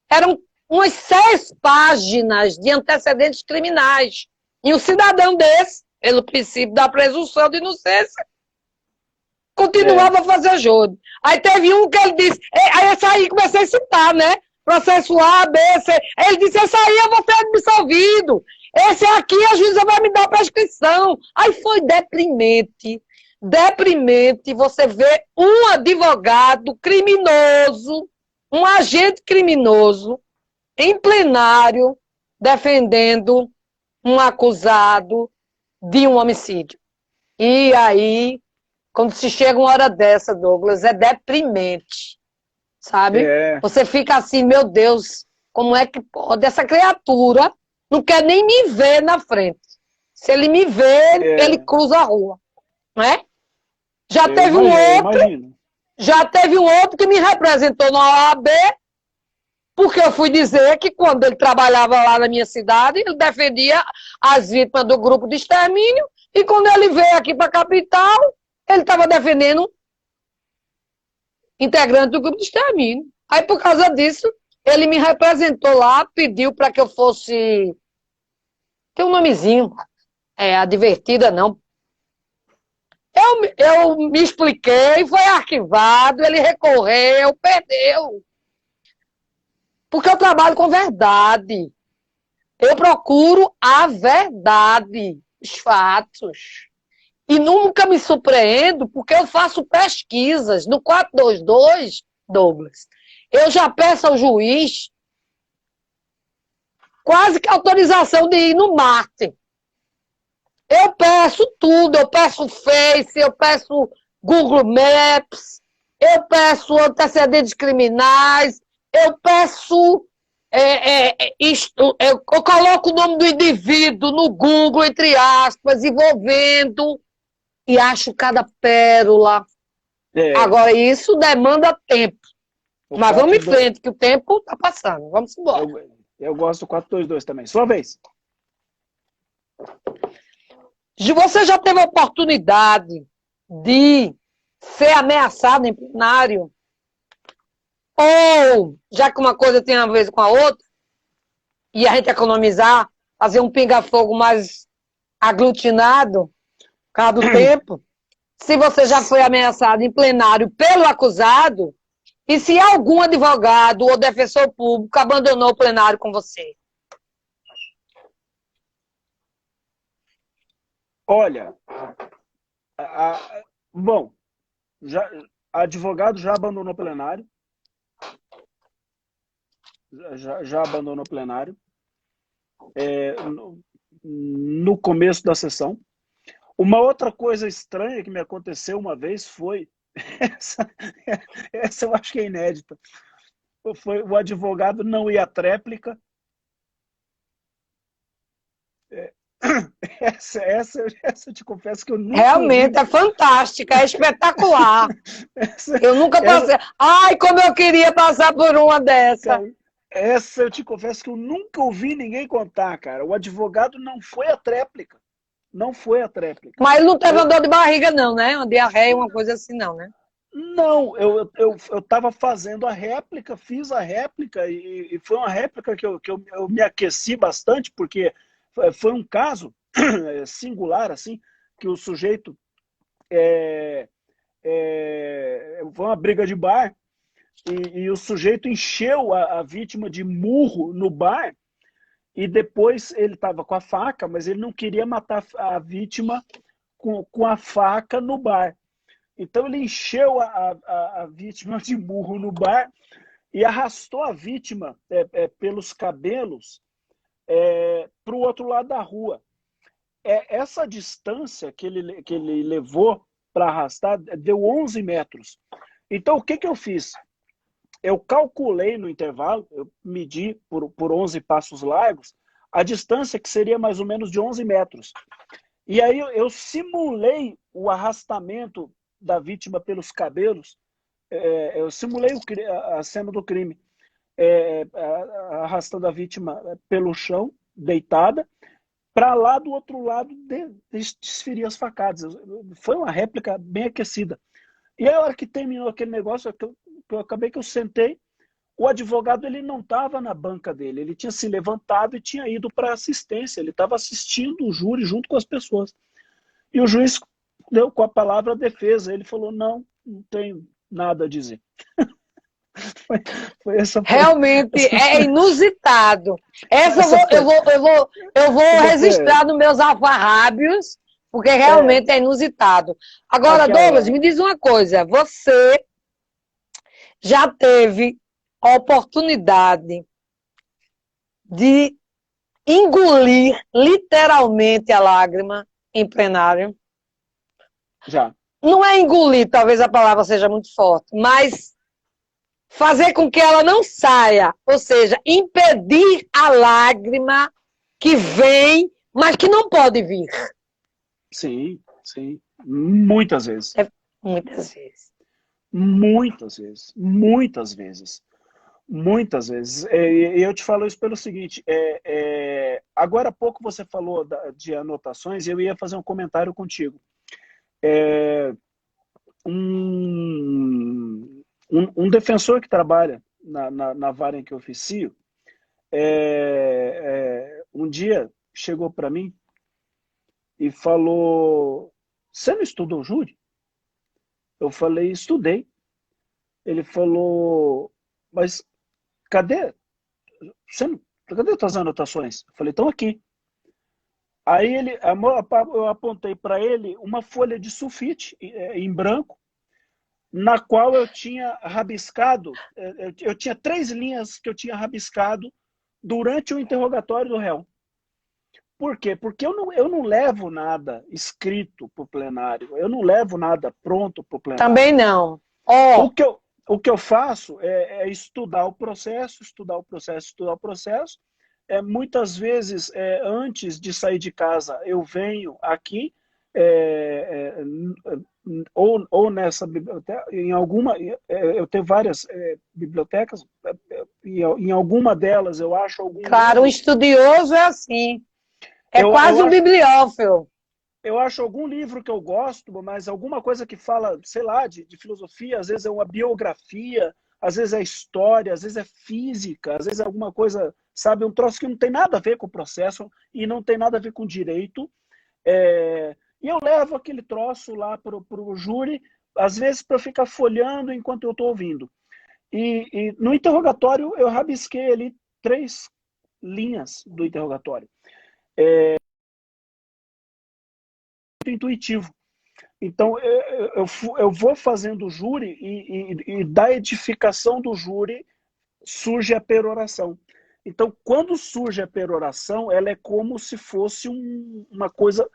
Speaker 2: Eram umas 6 páginas de antecedentes criminais. E um cidadão desse, pelo princípio da presunção de inocência, continuava a fazer jogo. Aí teve um que ele disse, aí essa aí comecei a citar, né? Processo A, B, C. Aí ele disse, esse aí eu vou ser absolvido. Esse aqui a juíza vai me dar prescrição. Aí foi deprimente. Deprimente você ver um advogado criminoso, um agente criminoso, em plenário, defendendo um acusado de um homicídio. E aí, quando se chega uma hora dessa, Douglas, é deprimente, sabe? Você fica assim, meu Deus, como é que pode essa criatura não quer nem me ver na frente. Se ele me vê, ele cruza a rua. Né? Já teve um outro que me representou na OAB, porque eu fui dizer que quando ele trabalhava lá na minha cidade, ele defendia as vítimas do grupo de extermínio, e quando ele veio aqui para a capital, ele estava defendendo integrante do grupo de extermínio. Aí, por causa disso, ele me representou lá, pediu para que eu fosse... Tem um nomezinho, advertida, não. Eu me expliquei, foi arquivado, ele recorreu, perdeu. Porque eu trabalho com verdade. Eu procuro a verdade, os fatos. E nunca me surpreendo, porque eu faço pesquisas. No 422, Douglas, eu já peço ao juiz quase que autorização de ir no Marte. Eu peço tudo, eu peço Face, eu peço Google Maps, eu peço antecedentes criminais, eu peço eu coloco o nome do indivíduo no Google, entre aspas, e vou vendo e acho cada pérola. Agora, isso demanda tempo. Mas vamos em frente, que o tempo está passando. Vamos embora.
Speaker 3: Eu gosto do 422 também. Sua vez.
Speaker 2: Você já teve a oportunidade de ser ameaçado em plenário? Ou, já que uma coisa tem a ver com a outra, e a gente economizar, fazer um pinga-fogo mais aglutinado, por causa do tempo, se você já foi ameaçado em plenário pelo acusado, e se algum advogado ou defensor público abandonou o plenário com você?
Speaker 3: Olha, bom, advogado já abandonou o plenário. Já abandonou o plenário. No começo da sessão. Uma outra coisa estranha que me aconteceu uma vez foi... Essa eu acho que é inédita. o advogado não ia à tréplica. Essa eu te confesso que eu nunca
Speaker 2: Realmente
Speaker 3: ouvi.
Speaker 2: é fantástica, é espetacular.
Speaker 3: Essa,
Speaker 2: Eu nunca
Speaker 3: essa,
Speaker 2: passei. Ai, como eu queria passar por uma dessa.
Speaker 3: cara, essa eu te confesso que eu nunca ouvi ninguém contar, cara. O advogado não foi à tréplica. Não foi à tréplica.
Speaker 2: Mas ele não teve uma dor de barriga, não, né? Uma diarreia, uma coisa assim, não, né?
Speaker 3: Não, eu estava fazendo a réplica, fiz a réplica, e foi uma réplica que eu me aqueci bastante, porque foi um caso singular, assim, que o sujeito foi uma briga de bar, e o sujeito encheu a vítima de murro no bar, e depois ele estava com a faca, mas ele não queria matar a vítima com a faca no bar. Então ele encheu a vítima de murro no bar e arrastou a vítima pelos cabelos para o outro lado da rua. Essa distância que ele levou para arrastar deu 11 metros. Então o que eu fiz? Eu calculei no intervalo, eu medi por 11 passos largos, a distância que seria mais ou menos de 11 metros. E aí eu simulei o arrastamento da vítima pelos cabelos, eu simulei a cena do crime, arrastando a vítima pelo chão, deitada, para lá do outro lado desferir as facadas. Foi uma réplica bem aquecida. E a hora que terminou aquele negócio, eu sentei, o advogado ele não estava na banca dele, ele tinha se levantado e tinha ido para assistência, ele estava assistindo o júri junto com as pessoas. E o juiz deu com a palavra a defesa, ele falou, não tenho nada a dizer.
Speaker 2: Realmente é inusitado. Essa eu vou registrar nos meus alfarrábios, porque realmente é inusitado. Agora, Douglas, me diz uma coisa. Você já teve a oportunidade de engolir literalmente a lágrima em plenário?
Speaker 3: Já.
Speaker 2: Não é engolir, talvez a palavra seja muito forte, mas fazer com que ela não saia, ou seja, impedir a lágrima que vem, mas que não pode vir.
Speaker 3: Sim, sim. Muitas vezes.
Speaker 2: Muitas vezes.
Speaker 3: Muitas vezes. Muitas vezes. Muitas vezes. E eu te falo isso pelo seguinte, agora há pouco você falou de anotações e eu ia fazer um comentário contigo. Um defensor que trabalha na vara em que eu oficio, um dia chegou para mim e falou, você não estudou júri? Eu falei, estudei. Ele falou, mas cadê as tuas anotações? Eu falei, estão aqui. Aí eu apontei para ele uma folha de sulfite em branco, na qual eu tinha rabiscado, eu tinha 3 linhas que eu tinha rabiscado durante o interrogatório do réu. Por quê? Porque eu não levo nada escrito para o plenário, eu não levo nada pronto para o plenário.
Speaker 2: Também não.
Speaker 3: O que eu faço é estudar o processo, muitas vezes, antes de sair de casa, eu venho aqui, ou nessa biblioteca, eu tenho várias bibliotecas, em alguma delas eu acho algum
Speaker 2: Claro,
Speaker 3: livro,
Speaker 2: um estudioso é assim. Quase um bibliófilo.
Speaker 3: Eu acho algum livro que eu gosto, mas alguma coisa que fala, sei lá, de filosofia, às vezes é uma biografia, às vezes é história, às vezes é física, às vezes é alguma coisa, sabe, um troço que não tem nada a ver com o processo e não tem nada a ver com direito. E eu levo aquele troço lá para o júri, às vezes para ficar folhando enquanto eu estou ouvindo. E no interrogatório eu rabisquei ali 3 linhas do interrogatório. Muito intuitivo. Então, eu vou fazendo o júri e da edificação do júri surge a peroração. Então, quando surge a peroração, ela é como se fosse uma coisa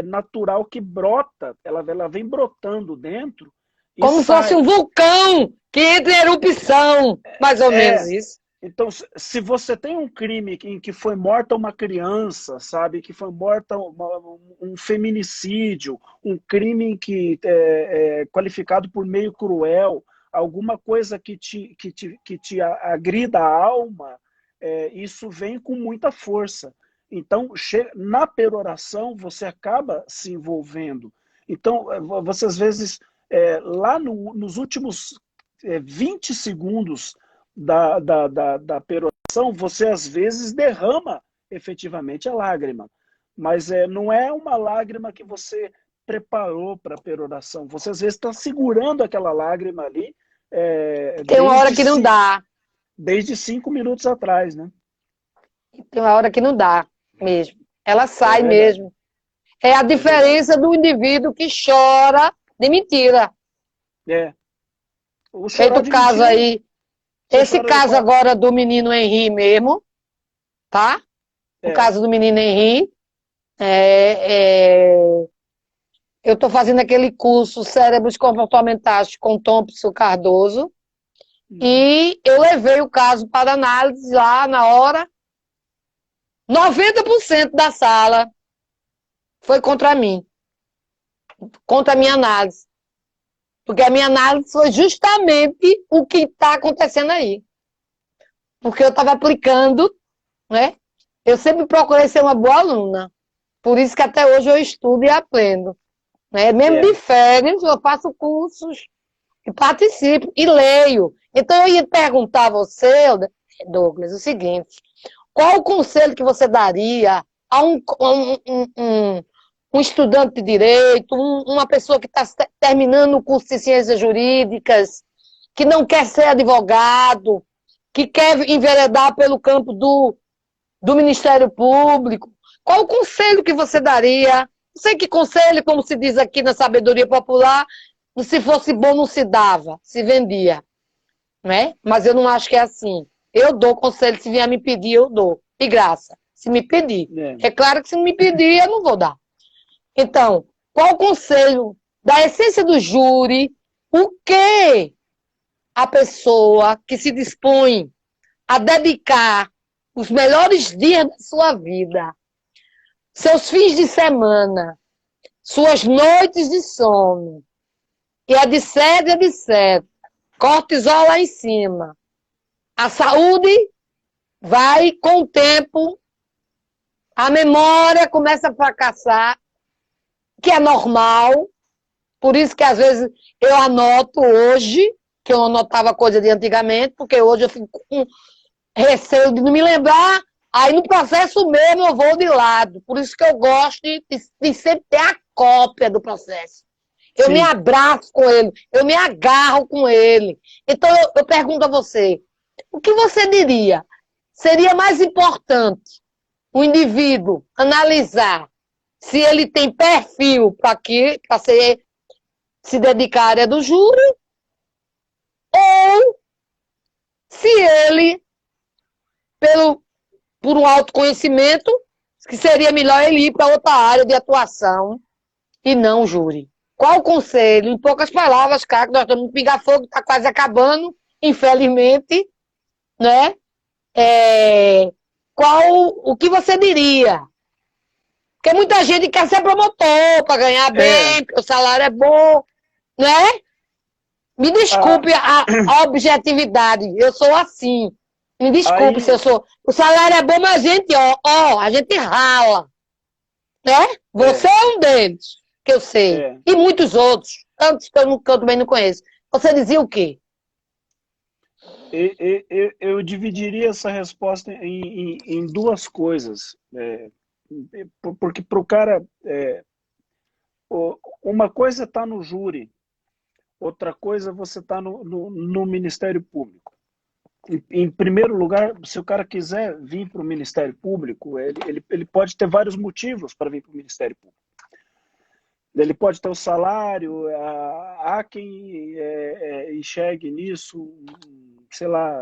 Speaker 3: natural que brota, ela vem brotando dentro
Speaker 2: Como se fosse um vulcão que entra em erupção, mais ou menos isso.
Speaker 3: Então, se você tem um crime em que foi morta uma criança, sabe, que foi morta um feminicídio, um crime que é qualificado por meio cruel, alguma coisa que te agrida a alma, isso vem com muita força. Então, na peroração, você acaba se envolvendo. Então, você às vezes, lá nos últimos 20 segundos da peroração, você às vezes derrama efetivamente a lágrima. Mas não é uma lágrima que você preparou para a peroração. Você às vezes está segurando aquela lágrima ali.
Speaker 2: Tem uma hora que não dá.
Speaker 3: Desde 5 minutos atrás, né?
Speaker 2: Tem uma hora que não dá mesmo. Ela sai mesmo. É a diferença do indivíduo que chora de mentira. Feito o caso aí. Esse caso agora do menino Henri mesmo, tá? O caso do menino Henri. Eu estou fazendo aquele curso Cérebros Comportamentais com Thompson Cardoso. E eu levei o caso para análise lá na hora. 90% da sala foi contra mim. Contra a minha análise. Porque a minha análise foi justamente o que está acontecendo aí. Porque eu estava aplicando, né? Eu sempre procurei ser uma boa aluna. Por isso que até hoje eu estudo e aprendo. Né? Mesmo de férias, eu faço cursos e participo e leio. Então eu ia perguntar a você, Douglas, o seguinte: qual o conselho que você daria a um estudante de direito, uma pessoa que está terminando o curso de ciências jurídicas, que não quer ser advogado, que quer enveredar pelo campo do Ministério Público? Qual o conselho que você daria? Não sei que conselho, como se diz aqui na sabedoria popular, se fosse bom não se dava, se vendia. Né? Mas eu não acho que é assim. Eu dou conselho, se vier me pedir, eu dou. De graça, se me pedir. É claro que se não me pedir, eu não vou dar. Então, qual o conselho da essência do júri? O que a pessoa que se dispõe a dedicar os melhores dias da sua vida, seus fins de semana, suas noites de sono, e etc, cortisol lá em cima, a saúde vai com o tempo, a memória começa a fracassar, que é normal. Por isso que às vezes eu anoto hoje, que eu anotava coisa de antigamente, porque hoje eu fico com receio de não me lembrar, aí no processo mesmo eu vou de lado. Por isso que eu gosto de sempre ter a cópia do processo. Eu me abraço com ele, eu me agarro com ele. Então eu pergunto a você, o que você diria? Seria mais importante o indivíduo analisar se ele tem perfil para se dedicar à área do júri, ou se ele, por um autoconhecimento, que seria melhor ele ir para outra área de atuação e não o júri. Qual o conselho? Em poucas palavras, cara, que nós estamos no Pinga Fogo, está quase acabando, infelizmente, né? O que você diria? Porque muita gente quer ser promotor para ganhar bem, porque o salário é bom, né? Me desculpe a objetividade, eu sou assim. Me desculpe se eu sou... O salário é bom, mas a gente, a gente rala, né? Você é um deles, que eu sei. E muitos outros, tantos que eu também não conheço. Você dizia o quê?
Speaker 3: Eu dividiria essa resposta em duas coisas. Porque para o cara, uma coisa é estar no júri, outra coisa é você estar no Ministério Público. Em primeiro lugar, se o cara quiser vir para o Ministério Público, ele pode ter vários motivos para vir para o Ministério Público. Ele pode ter o salário, há quem enxergue nisso, sei lá,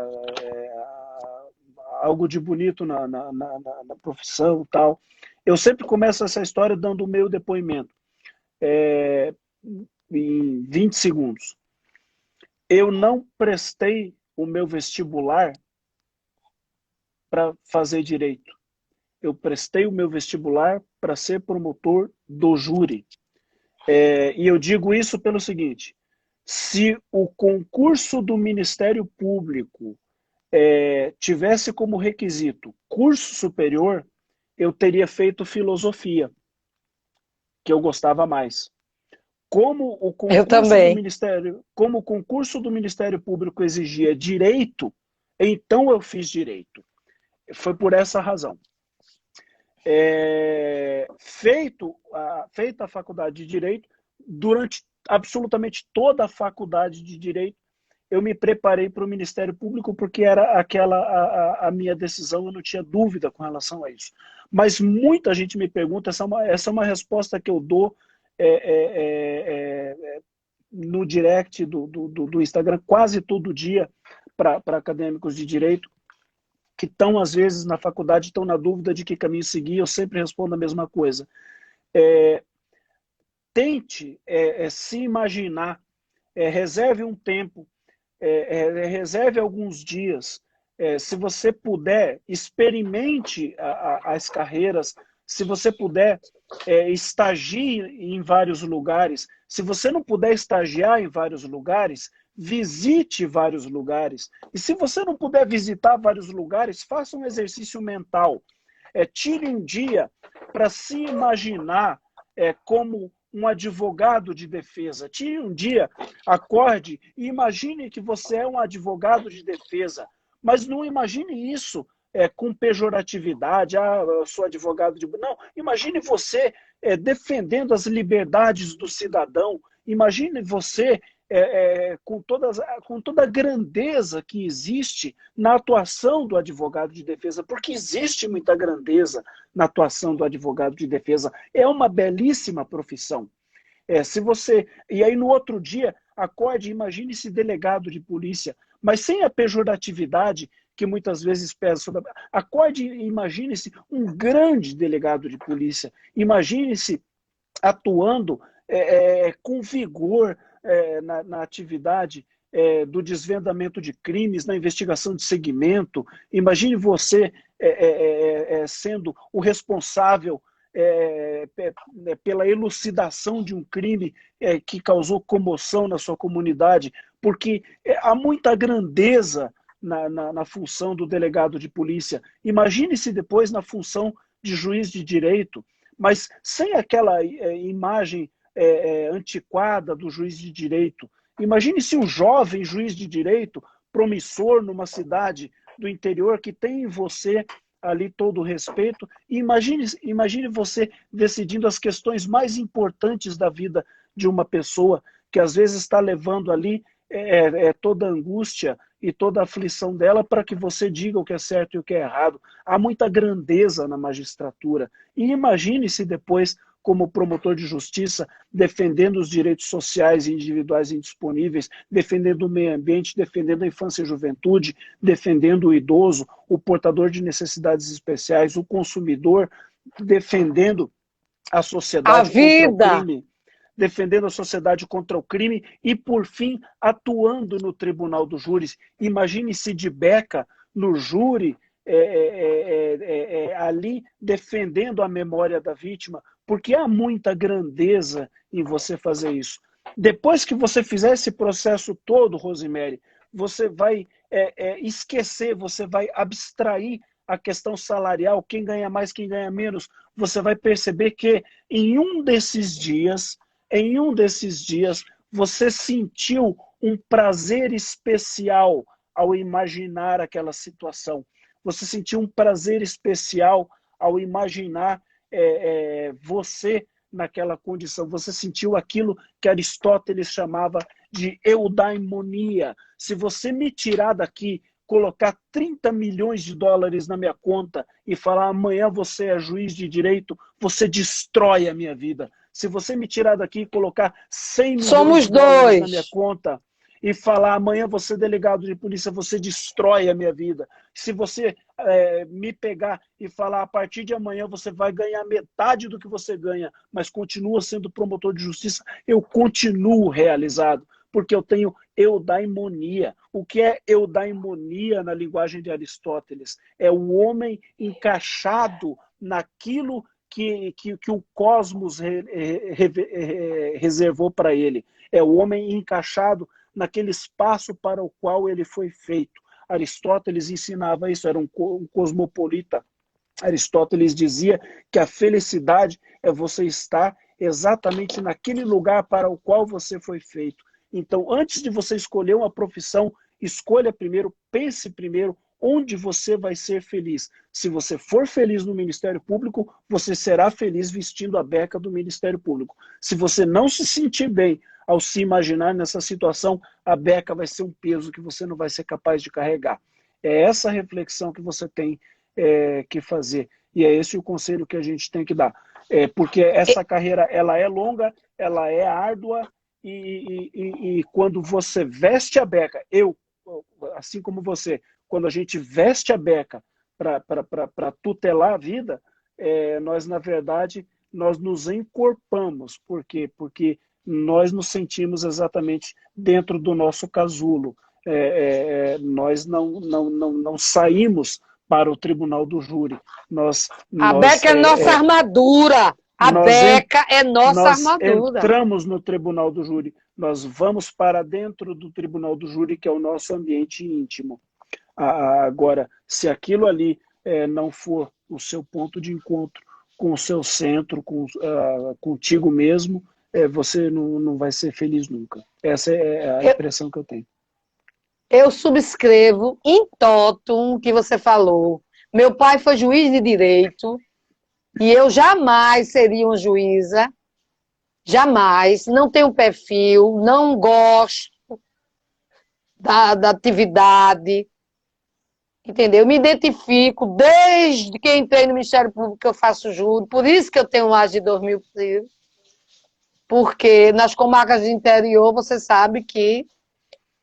Speaker 3: algo de bonito na profissão e tal. Eu sempre começo essa história dando o meu depoimento, em 20 segundos. Eu não prestei o meu vestibular para fazer direito. Eu prestei o meu vestibular para ser promotor do júri. E eu digo isso pelo seguinte: se o concurso do Ministério Público tivesse como requisito curso superior, eu teria feito filosofia, que eu gostava mais.
Speaker 2: Eu também.
Speaker 3: Como o concurso do Ministério Público exigia direito, então eu fiz direito. Foi por essa razão. Feita a faculdade de Direito, durante absolutamente toda a faculdade de Direito, eu me preparei para o Ministério Público porque era a minha decisão, eu não tinha dúvida com relação a isso. Mas muita gente me pergunta, essa é uma resposta que eu dou no direct do Instagram quase todo dia para acadêmicos de Direito, que estão, às vezes, na faculdade, estão na dúvida de que caminho seguir, eu sempre respondo a mesma coisa. Tente se imaginar, reserve um tempo, reserve alguns dias, se você puder, experimente as carreiras, se você puder, estagie em vários lugares. Se você não puder estagiar em vários lugares, visite vários lugares. E se você não puder visitar vários lugares, faça um exercício mental. Tire um dia para se imaginar como um advogado de defesa. Tire um dia, acorde e imagine que você é um advogado de defesa. Mas não imagine isso com pejoratividade. Eu sou advogado de... Não, imagine você defendendo as liberdades do cidadão. Imagine você com toda a grandeza que existe na atuação do advogado de defesa, porque existe muita grandeza na atuação do advogado de defesa. É uma belíssima profissão. E aí no outro dia, acorde e imagine-se delegado de polícia, mas sem a pejoratividade que muitas vezes pesa sobre... Acorde e imagine-se um grande delegado de polícia. Imagine-se atuando com vigor na atividade do desvendamento de crimes, na investigação de segmento. Imagine você sendo o responsável pela elucidação de um crime que causou comoção na sua comunidade, porque há muita grandeza na função do delegado de polícia. Imagine-se depois na função de juiz de direito, mas sem aquela imagem antiquada do juiz de direito. Imagine-se um jovem juiz de direito, promissor numa cidade do interior, que tem em você ali todo o respeito. E imagine você decidindo as questões mais importantes da vida de uma pessoa, que às vezes está levando ali toda a angústia e toda a aflição dela para que você diga o que é certo e o que é errado. Há muita grandeza na magistratura. E imagine-se depois como promotor de justiça, defendendo os direitos sociais e individuais indisponíveis, defendendo o meio ambiente, defendendo a infância e a juventude, defendendo o idoso, o portador de necessidades especiais, o consumidor, defendendo a sociedade contra o crime, defendendo a sociedade contra o crime e, por fim, atuando no tribunal dos júris. Imagine-se de beca no júri, ali defendendo a memória da vítima, porque há muita grandeza em você fazer isso. Depois que você fizer esse processo todo, Rosemary, você vai esquecer, você vai abstrair a questão salarial, quem ganha mais, quem ganha menos. Você vai perceber que em um desses dias, você sentiu um prazer especial ao imaginar aquela situação. Você sentiu um prazer especial ao imaginar você naquela condição. Você sentiu aquilo que Aristóteles chamava de eudaimonia. Se você me tirar daqui, colocar 30 milhões de dólares na minha conta e falar amanhã você é juiz de direito, você destrói a minha vida. Se você me tirar daqui e colocar 100 milhões de dólares na minha conta e falar amanhã você é delegado de polícia, você destrói a minha vida. Se você me pegar e falar a partir de amanhã você vai ganhar metade do que você ganha, mas continua sendo promotor de justiça, eu continuo realizado. porque eu tenho eudaimonia. O que é eudaimonia na linguagem de Aristóteles? É o homem encaixado naquilo que o cosmos reservou para ele. É o homem encaixado naquele espaço para o qual ele foi feito. Aristóteles ensinava isso, era um cosmopolita. Aristóteles dizia que a felicidade é você estar exatamente naquele lugar para o qual você foi feito. Então, antes de você escolher uma profissão, escolha primeiro, pense primeiro onde você vai ser feliz. Se você for feliz no Ministério Público, você será feliz vestindo a beca do Ministério Público. Se você não se sentir bem ao se imaginar nessa situação, a beca vai ser um peso que você não vai ser capaz de carregar. É essa reflexão que você tem que fazer. E é esse o conselho que a gente tem que dar. Porque essa carreira, ela é longa, ela é árdua, e quando você veste a beca, assim como você, quando a gente veste a beca para tutelar a vida, nós, na verdade, nós nos encorpamos. Por quê? Porque nós nos sentimos exatamente dentro do nosso casulo. Nós não saímos para o tribunal do júri.
Speaker 2: A beca é nossa armadura. A beca é nossa armadura.
Speaker 3: Nós entramos no tribunal do júri. Nós vamos para dentro do tribunal do júri, que é o nosso ambiente íntimo. Agora, se aquilo ali não for o seu ponto de encontro com o seu centro, contigo mesmo, você não vai ser feliz nunca. Essa é a impressão que eu tenho.
Speaker 2: Eu subscrevo em toto o que você falou. Meu pai foi juiz de direito e eu jamais seria uma juíza. Jamais. Não tenho perfil, não gosto da atividade. Entendeu? Eu me identifico desde que entrei no Ministério Público que eu faço júri. Por isso que eu tenho mais de 2.000 livros. Porque nas comarcas do interior você sabe que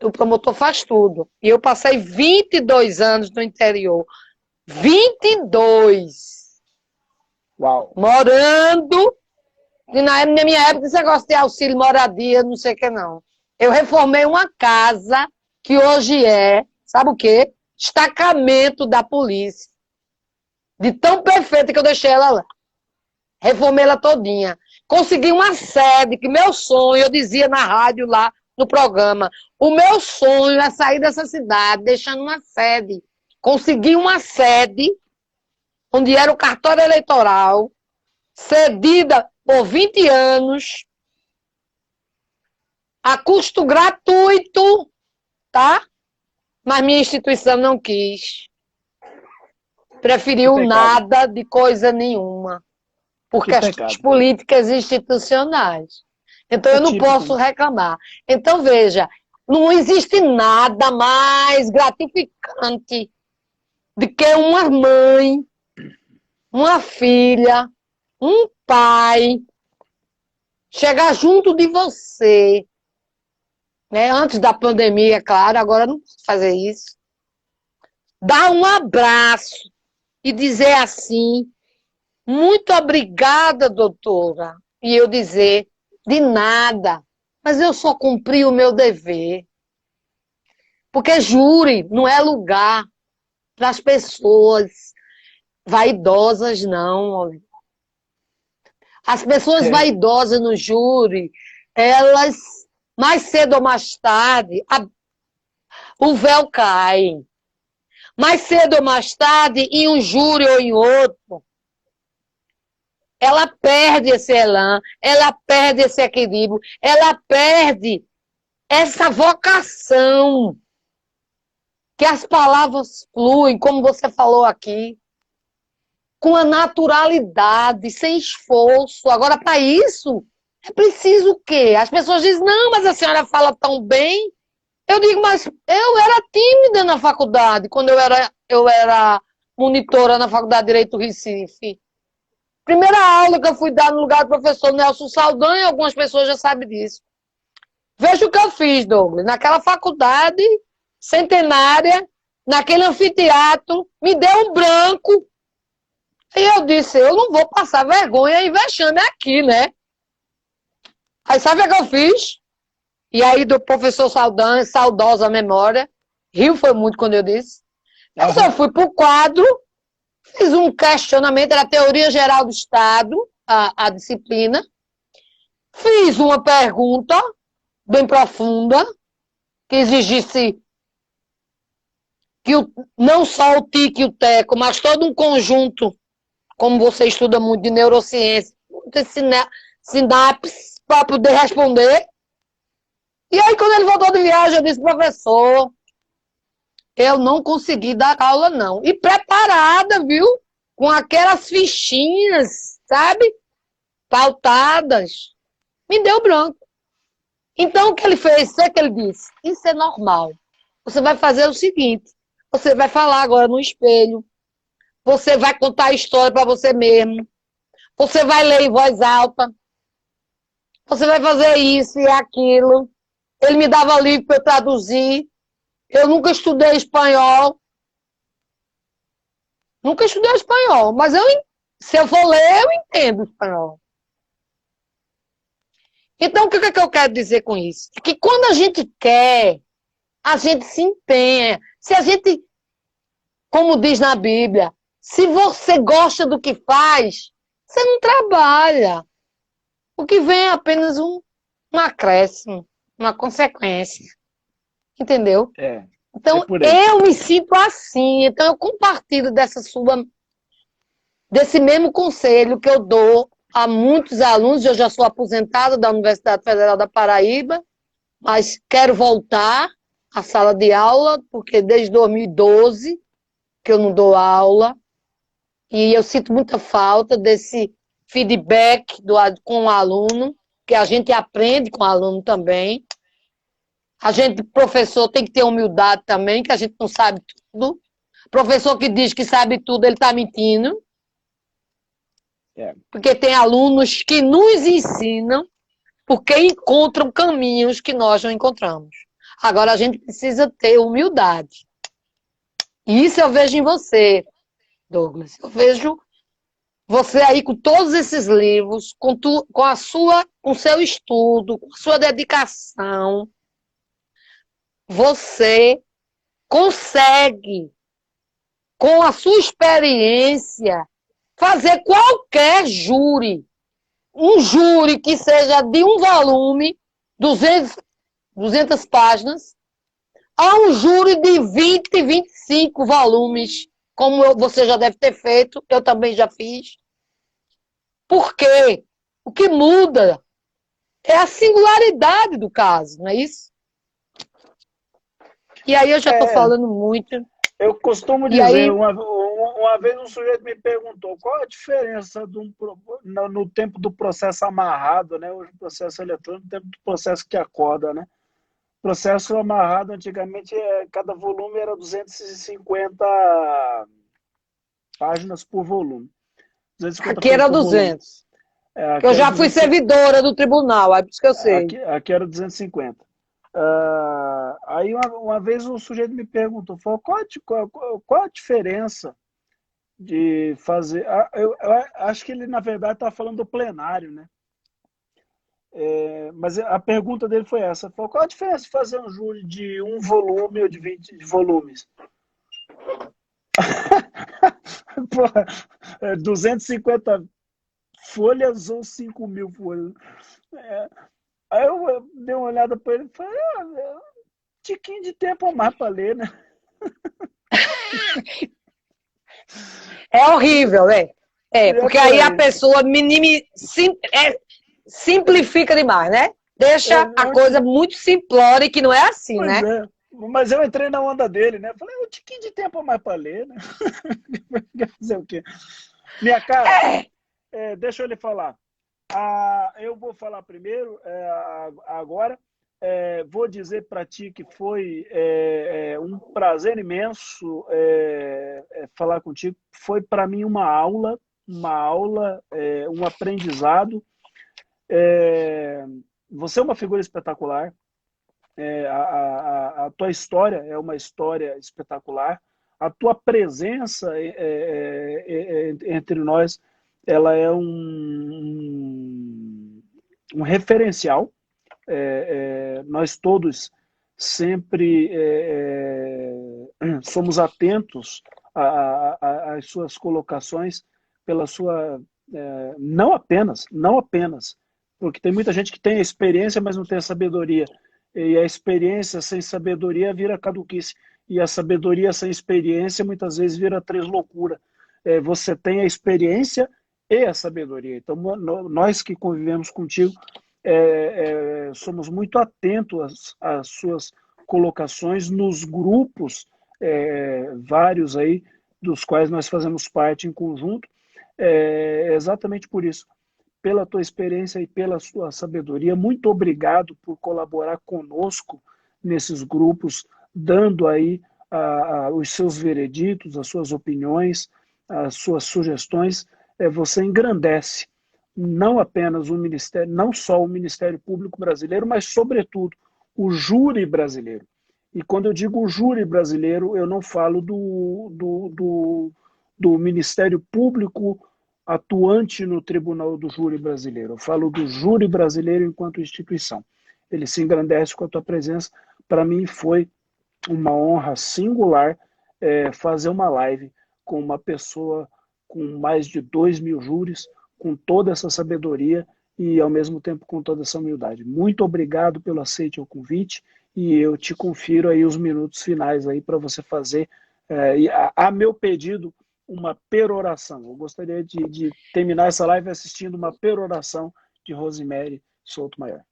Speaker 2: o promotor faz tudo. E eu passei 22 anos no interior. 22!
Speaker 3: Uau!
Speaker 2: Morando. E na minha época, esse negócio de auxílio, moradia, não sei o que não. Eu reformei uma casa que hoje sabe o quê? Destacamento da polícia. De tão perfeita que eu deixei ela lá. Reformei ela todinha. Consegui uma sede, que meu sonho, eu dizia na rádio lá, no programa, o meu sonho é sair dessa cidade, deixando uma sede. Consegui uma sede, onde era o cartório eleitoral, cedida por 20 anos, a custo gratuito, tá? Mas minha instituição não quis. Preferiu nada de coisa nenhuma. Por questões políticas e institucionais. Então, eu não posso reclamar. Então, veja, não existe nada mais gratificante do que uma mãe, uma filha, um pai, chegar junto de você, né? Antes da pandemia, claro, agora não posso fazer isso. Dar um abraço e dizer assim, muito obrigada, doutora. E eu dizer, de nada, mas eu só cumpri o meu dever. Porque júri não é lugar para as pessoas vaidosas, não. As pessoas vaidosas no júri, elas, mais cedo ou mais tarde, o véu cai. Mais cedo ou mais tarde, em um júri ou em outro, ela perde esse elan, ela perde esse equilíbrio, ela perde essa vocação que as palavras fluem, como você falou aqui, com a naturalidade, sem esforço. Agora, para isso, é preciso o quê? As pessoas dizem, não, mas a senhora fala tão bem. Eu digo, mas eu era tímida na faculdade, quando eu era monitora na Faculdade de Direito do Recife. Primeira aula que eu fui dar no lugar do professor Nelson Saldanha, algumas pessoas já sabem disso. Veja o que eu fiz, Douglas. Naquela faculdade centenária, naquele anfiteatro, me deu um branco. E eu disse, eu não vou passar vergonha e vexame aqui, né? Aí sabe o que eu fiz? E aí do professor Saldanha, saudosa memória, riu foi muito quando eu disse. Eu só fui pro quadro, fiz um questionamento, era a teoria geral do Estado, a disciplina. Fiz uma pergunta bem profunda, que exigisse que não só o TIC e o TECO, mas todo um conjunto, como você estuda muito de neurociência, muitas sinapses para poder responder. E aí, quando ele voltou de viagem, eu disse, professor, eu não consegui dar aula, não. E preparada, viu? Com aquelas fichinhas, sabe? Pautadas. Me deu branco. Então, o que ele fez? O que ele disse? Isso é normal. Você vai fazer o seguinte, você vai falar agora no espelho, você vai contar a história para você mesmo, você vai ler em voz alta, você vai fazer isso e aquilo. Ele me dava livro para eu traduzir. Eu nunca estudei espanhol. Nunca estudei espanhol, mas se eu for ler, eu entendo espanhol. Então, o que é que eu quero dizer com isso? Que quando a gente quer, a gente se empenha. Se a gente, como diz na Bíblia, se você gosta do que faz, você não trabalha. O que vem é apenas um acréscimo, uma consequência. Entendeu? Então, eu me sinto assim. Então, eu compartilho desse mesmo conselho que eu dou a muitos alunos. Eu já sou aposentada da Universidade Federal da Paraíba, mas quero voltar à sala de aula, porque desde 2012 que eu não dou aula, e eu sinto muita falta desse feedback com o aluno, que a gente aprende com o aluno também. A gente, professor, tem que ter humildade também, que a gente não sabe tudo. Professor que diz que sabe tudo, ele está mentindo. Porque tem alunos que nos ensinam porque encontram caminhos que nós não encontramos. Agora, a gente precisa ter humildade. E isso eu vejo em você, Douglas. Eu vejo você aí com todos esses livros, com o seu estudo, com a sua dedicação. Você consegue, com a sua experiência, fazer qualquer júri. Um júri que seja de um volume, 200 páginas, a um júri de 20, 25 volumes, como você já deve ter feito, eu também já fiz. Por quê? O que muda é a singularidade do caso, não é isso? E aí eu já estou falando muito.
Speaker 3: Eu costumo dizer, aí, uma vez um sujeito me perguntou qual a diferença no tempo do processo amarrado, né? Hoje o processo eletrônico, no tempo do processo que acorda, né? Processo amarrado, antigamente, cada volume era 250 páginas por volume.
Speaker 2: Aqui era 200. Eu já fui servidora do tribunal, aí por isso que eu sei.
Speaker 3: Aqui era 250. Aí uma vez o sujeito me perguntou, falou, qual a diferença de fazer... Eu acho que ele, na verdade, estava falando do plenário, né? Mas a pergunta dele foi essa, falou, qual a diferença de fazer um júri de um volume ou de 20 volumes? Porra, 250 folhas ou 5.000 folhas? Aí eu dei uma olhada para ele e falei, um tiquinho de tempo a mais para ler, né?
Speaker 2: É horrível, porque aí a pessoa simplifica demais, né? Deixa a coisa muito simplória, que não é assim,
Speaker 3: pois
Speaker 2: né?
Speaker 3: Mas eu entrei na onda dele, né? Falei, um tiquinho de tempo a mais para ler, né? Quer fazer o quê? Minha cara, deixa eu lhe falar. Eu vou falar primeiro, agora. Vou dizer para ti que foi um prazer imenso falar contigo. Foi para mim uma aula, um aprendizado. Você é uma figura espetacular. A tua história é uma história espetacular. A tua presença entre nós, ela é um referencial. nós todos sempre somos atentos às suas colocações, pela sua... não apenas, porque tem muita gente que tem a experiência, mas não tem a sabedoria. E a experiência sem sabedoria vira caduquice. E a sabedoria sem experiência muitas vezes vira tresloucura. Você tem a experiência e a sabedoria. Então, nós que convivemos contigo, somos muito atentos às suas colocações nos grupos, vários aí, dos quais nós fazemos parte em conjunto. Exatamente por isso. Pela tua experiência e pela sua sabedoria, muito obrigado por colaborar conosco nesses grupos, dando aí os seus vereditos, as suas opiniões, as suas sugestões. Você engrandece não apenas o Ministério, não só o Ministério Público brasileiro, mas, sobretudo, o júri brasileiro. E quando eu digo júri brasileiro, eu não falo do Ministério Público atuante no Tribunal do Júri Brasileiro. Eu falo do júri brasileiro enquanto instituição. Ele se engrandece com a tua presença. Para mim foi uma honra singular fazer uma live com uma pessoa com mais de 2.000 júris, com toda essa sabedoria e, ao mesmo tempo, com toda essa humildade. Muito obrigado pelo aceite ao convite e eu te confiro aí os minutos finais aí para você fazer, a meu pedido, uma peroração. Eu gostaria de terminar essa live assistindo uma peroração de Rosemary Souto-Maior.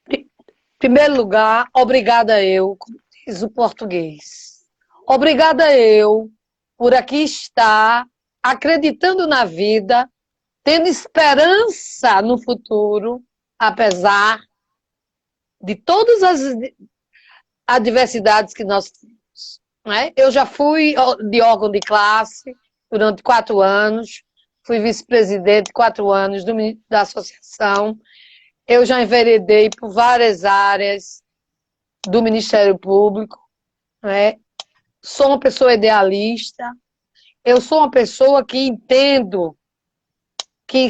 Speaker 2: Em primeiro lugar, obrigada eu, como diz o português. Obrigada eu por aqui estar, acreditando na vida, tendo esperança no futuro, apesar de todas as adversidades que nós temos. Eu já fui de órgão de classe durante 4 anos, fui vice-presidente 4 anos da associação, eu já enveredei por várias áreas do Ministério Público, sou uma pessoa idealista, eu sou uma pessoa que entendo que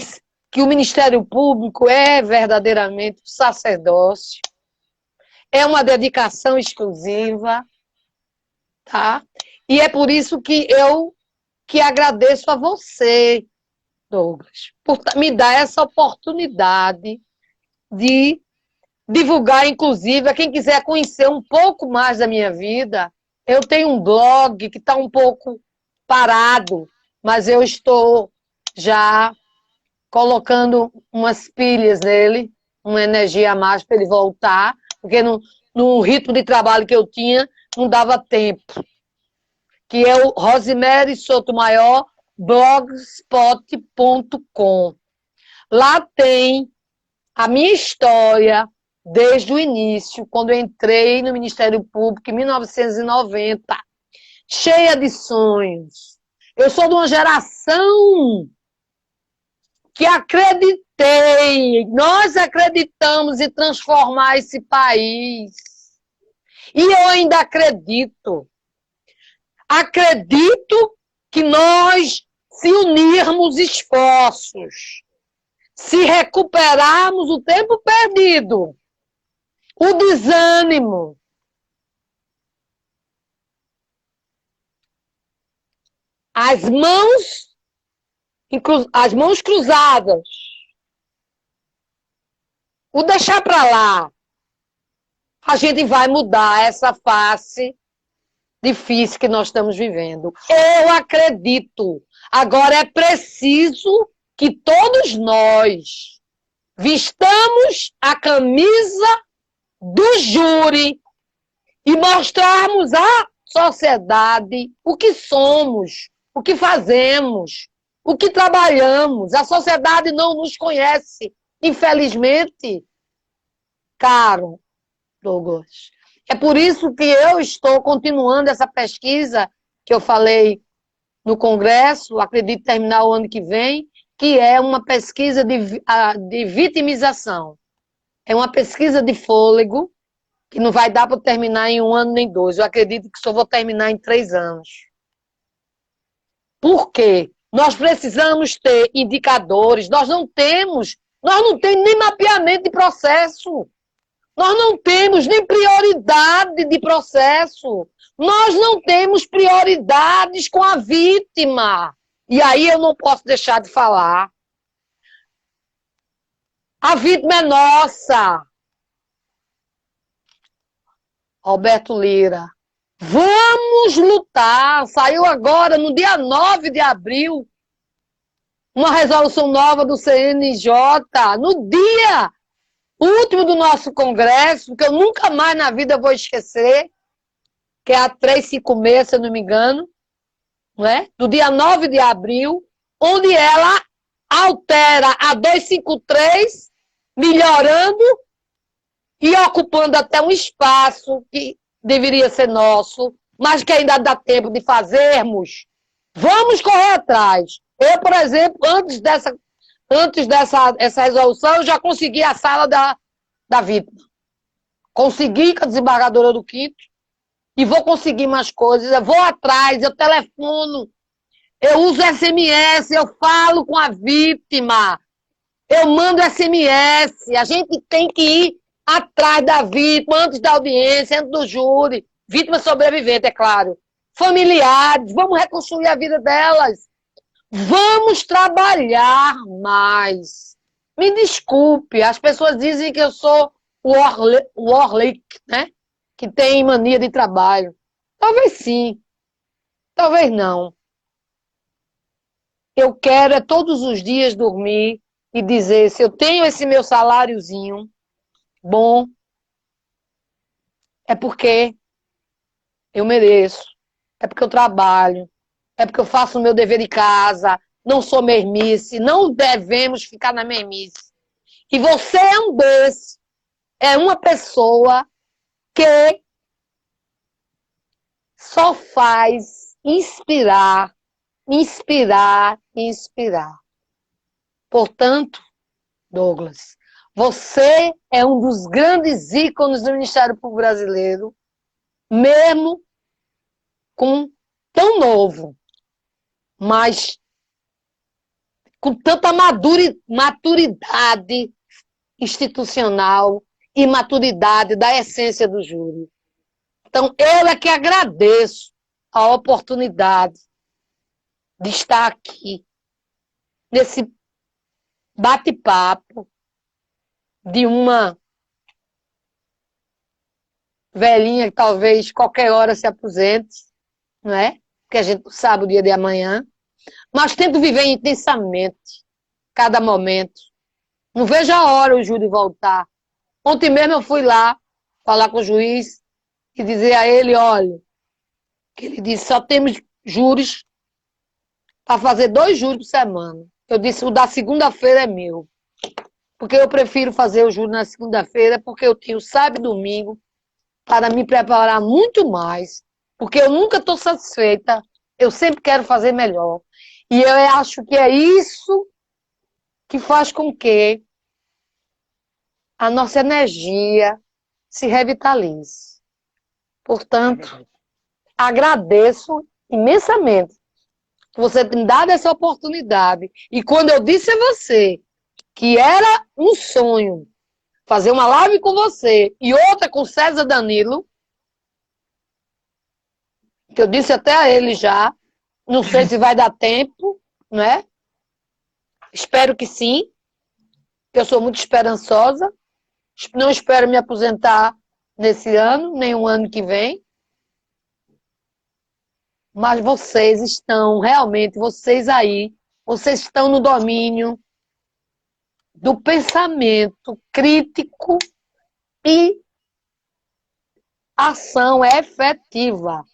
Speaker 2: o Ministério Público é verdadeiramente um sacerdócio, é uma dedicação exclusiva, tá? E é por isso que eu agradeço a você, Douglas, por me dar essa oportunidade de divulgar, inclusive, a quem quiser conhecer um pouco mais da minha vida. Eu tenho um blog que está um pouco parado, mas eu estou já colocando umas pilhas nele, uma energia a mais para ele voltar, porque no ritmo de trabalho que eu tinha, não dava tempo. Que é o Rosemary Souto-Maior, blogspot.com. Lá tem a minha história desde o início, quando eu entrei no Ministério Público em 1990, cheia de sonhos. Eu sou de uma geração que nós acreditamos em transformar esse país. E eu ainda acredito. Acredito que nós, se unirmos esforços, se recuperarmos o tempo perdido, o desânimo, as mãos cruzadas, o deixar para lá, a gente vai mudar essa face difícil que nós estamos vivendo. Eu acredito. Agora é preciso que todos nós vistamos a camisa do júri e mostrarmos à sociedade o que somos, o que fazemos, o que trabalhamos. A sociedade não nos conhece, infelizmente, caro Douglas. É por isso que eu estou continuando essa pesquisa que eu falei no Congresso, acredito terminar o ano que vem, que é uma pesquisa de vitimização. É uma pesquisa de fôlego, que não vai dar para terminar em 1 ano nem 2. Eu acredito que só vou terminar em 3 anos. Por quê? Nós precisamos ter indicadores. Nós não temos Nós não temos nem mapeamento de processo. Nós não temos nem prioridade de processo. Nós não temos prioridades com a vítima. E aí eu não posso deixar de falar. A vítima é nossa. Roberto Lira. Vamos lutar. Saiu agora, no dia 9 de abril, uma resolução nova do CNJ. No dia último do nosso congresso, que eu nunca mais na vida vou esquecer, que é a 356, se eu não me engano, não é? Do dia 9 de abril, onde ela altera a 253, melhorando e ocupando até um espaço que deveria ser nosso, mas que ainda dá tempo de fazermos. Vamos correr atrás. Eu, por exemplo, antes dessa resolução, eu já consegui a sala da vítima. Consegui com a desembargadora do Quinto e vou conseguir mais coisas. Eu vou atrás, eu telefono, eu uso SMS, eu falo com a vítima, eu mando SMS. A gente tem que ir atrás da vítima, antes da audiência, antes do júri. Vítima sobrevivente, é claro. Familiares, vamos reconstruir a vida delas. Vamos trabalhar mais. Me desculpe, as pessoas dizem que eu sou o Orlick, né? Que tem mania de trabalho. Talvez sim, talvez não. Eu quero todos os dias dormir e dizer, se eu tenho esse meu saláriozinho bom, é porque eu mereço, é porque eu trabalho, é porque eu faço o meu dever de casa, não sou mermice, não devemos ficar na mermice. E você é um desses, é uma pessoa que só faz inspirar, inspirar, inspirar. Portanto, Douglas, você é um dos grandes ícones do Ministério Público Brasileiro, mesmo com tão novo, mas com tanta maturidade institucional e maturidade da essência do júri. Então, eu é que agradeço a oportunidade de estar aqui, nesse bate-papo de uma velhinha que talvez qualquer hora se aposente, não é? Porque a gente não sabe o dia de amanhã. Mas tento viver intensamente cada momento. Não vejo a hora o júri voltar. Ontem mesmo eu fui lá falar com o juiz e dizer a ele, olha, que ele disse, só temos júris para fazer 2 júris por semana. Eu disse, o da segunda-feira é meu. Porque eu prefiro fazer o júri na segunda-feira, porque eu tenho sábado e domingo para me preparar muito mais. Porque eu nunca estou satisfeita. Eu sempre quero fazer melhor. E eu acho que é isso que faz com que a nossa energia se revitalize. Portanto, agradeço imensamente por você ter me dado essa oportunidade. E quando eu disse a você que era um sonho fazer uma live com você e outra com César Danilo, que eu disse até a ele já, não sei se vai dar tempo, né? Espero que sim, eu sou muito esperançosa. Não espero me aposentar nesse ano, nem o ano que vem. Mas vocês estão, realmente, vocês aí, vocês estão no domínio do pensamento crítico e ação efetiva.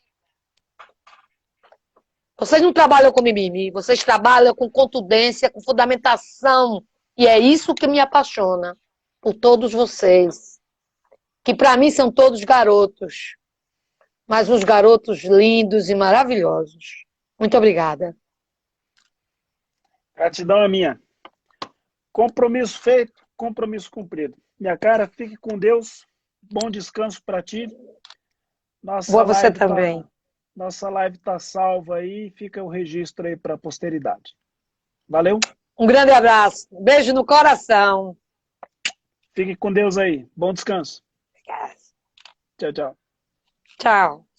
Speaker 2: Vocês não trabalham com mimimi, vocês trabalham com contundência, com fundamentação. E é isso que me apaixona por todos vocês. Que para mim são todos garotos. Mas uns garotos lindos e maravilhosos. Muito obrigada.
Speaker 3: Gratidão é minha. Compromisso feito, compromisso cumprido. Minha cara, fique com Deus. Bom descanso para ti.
Speaker 2: Boa você também.
Speaker 3: Nossa live está salva aí, fica o registro aí para a posteridade. Valeu?
Speaker 2: Um grande abraço. Beijo no coração.
Speaker 3: Fique com Deus aí. Bom descanso. Tchau, tchau.
Speaker 2: Tchau.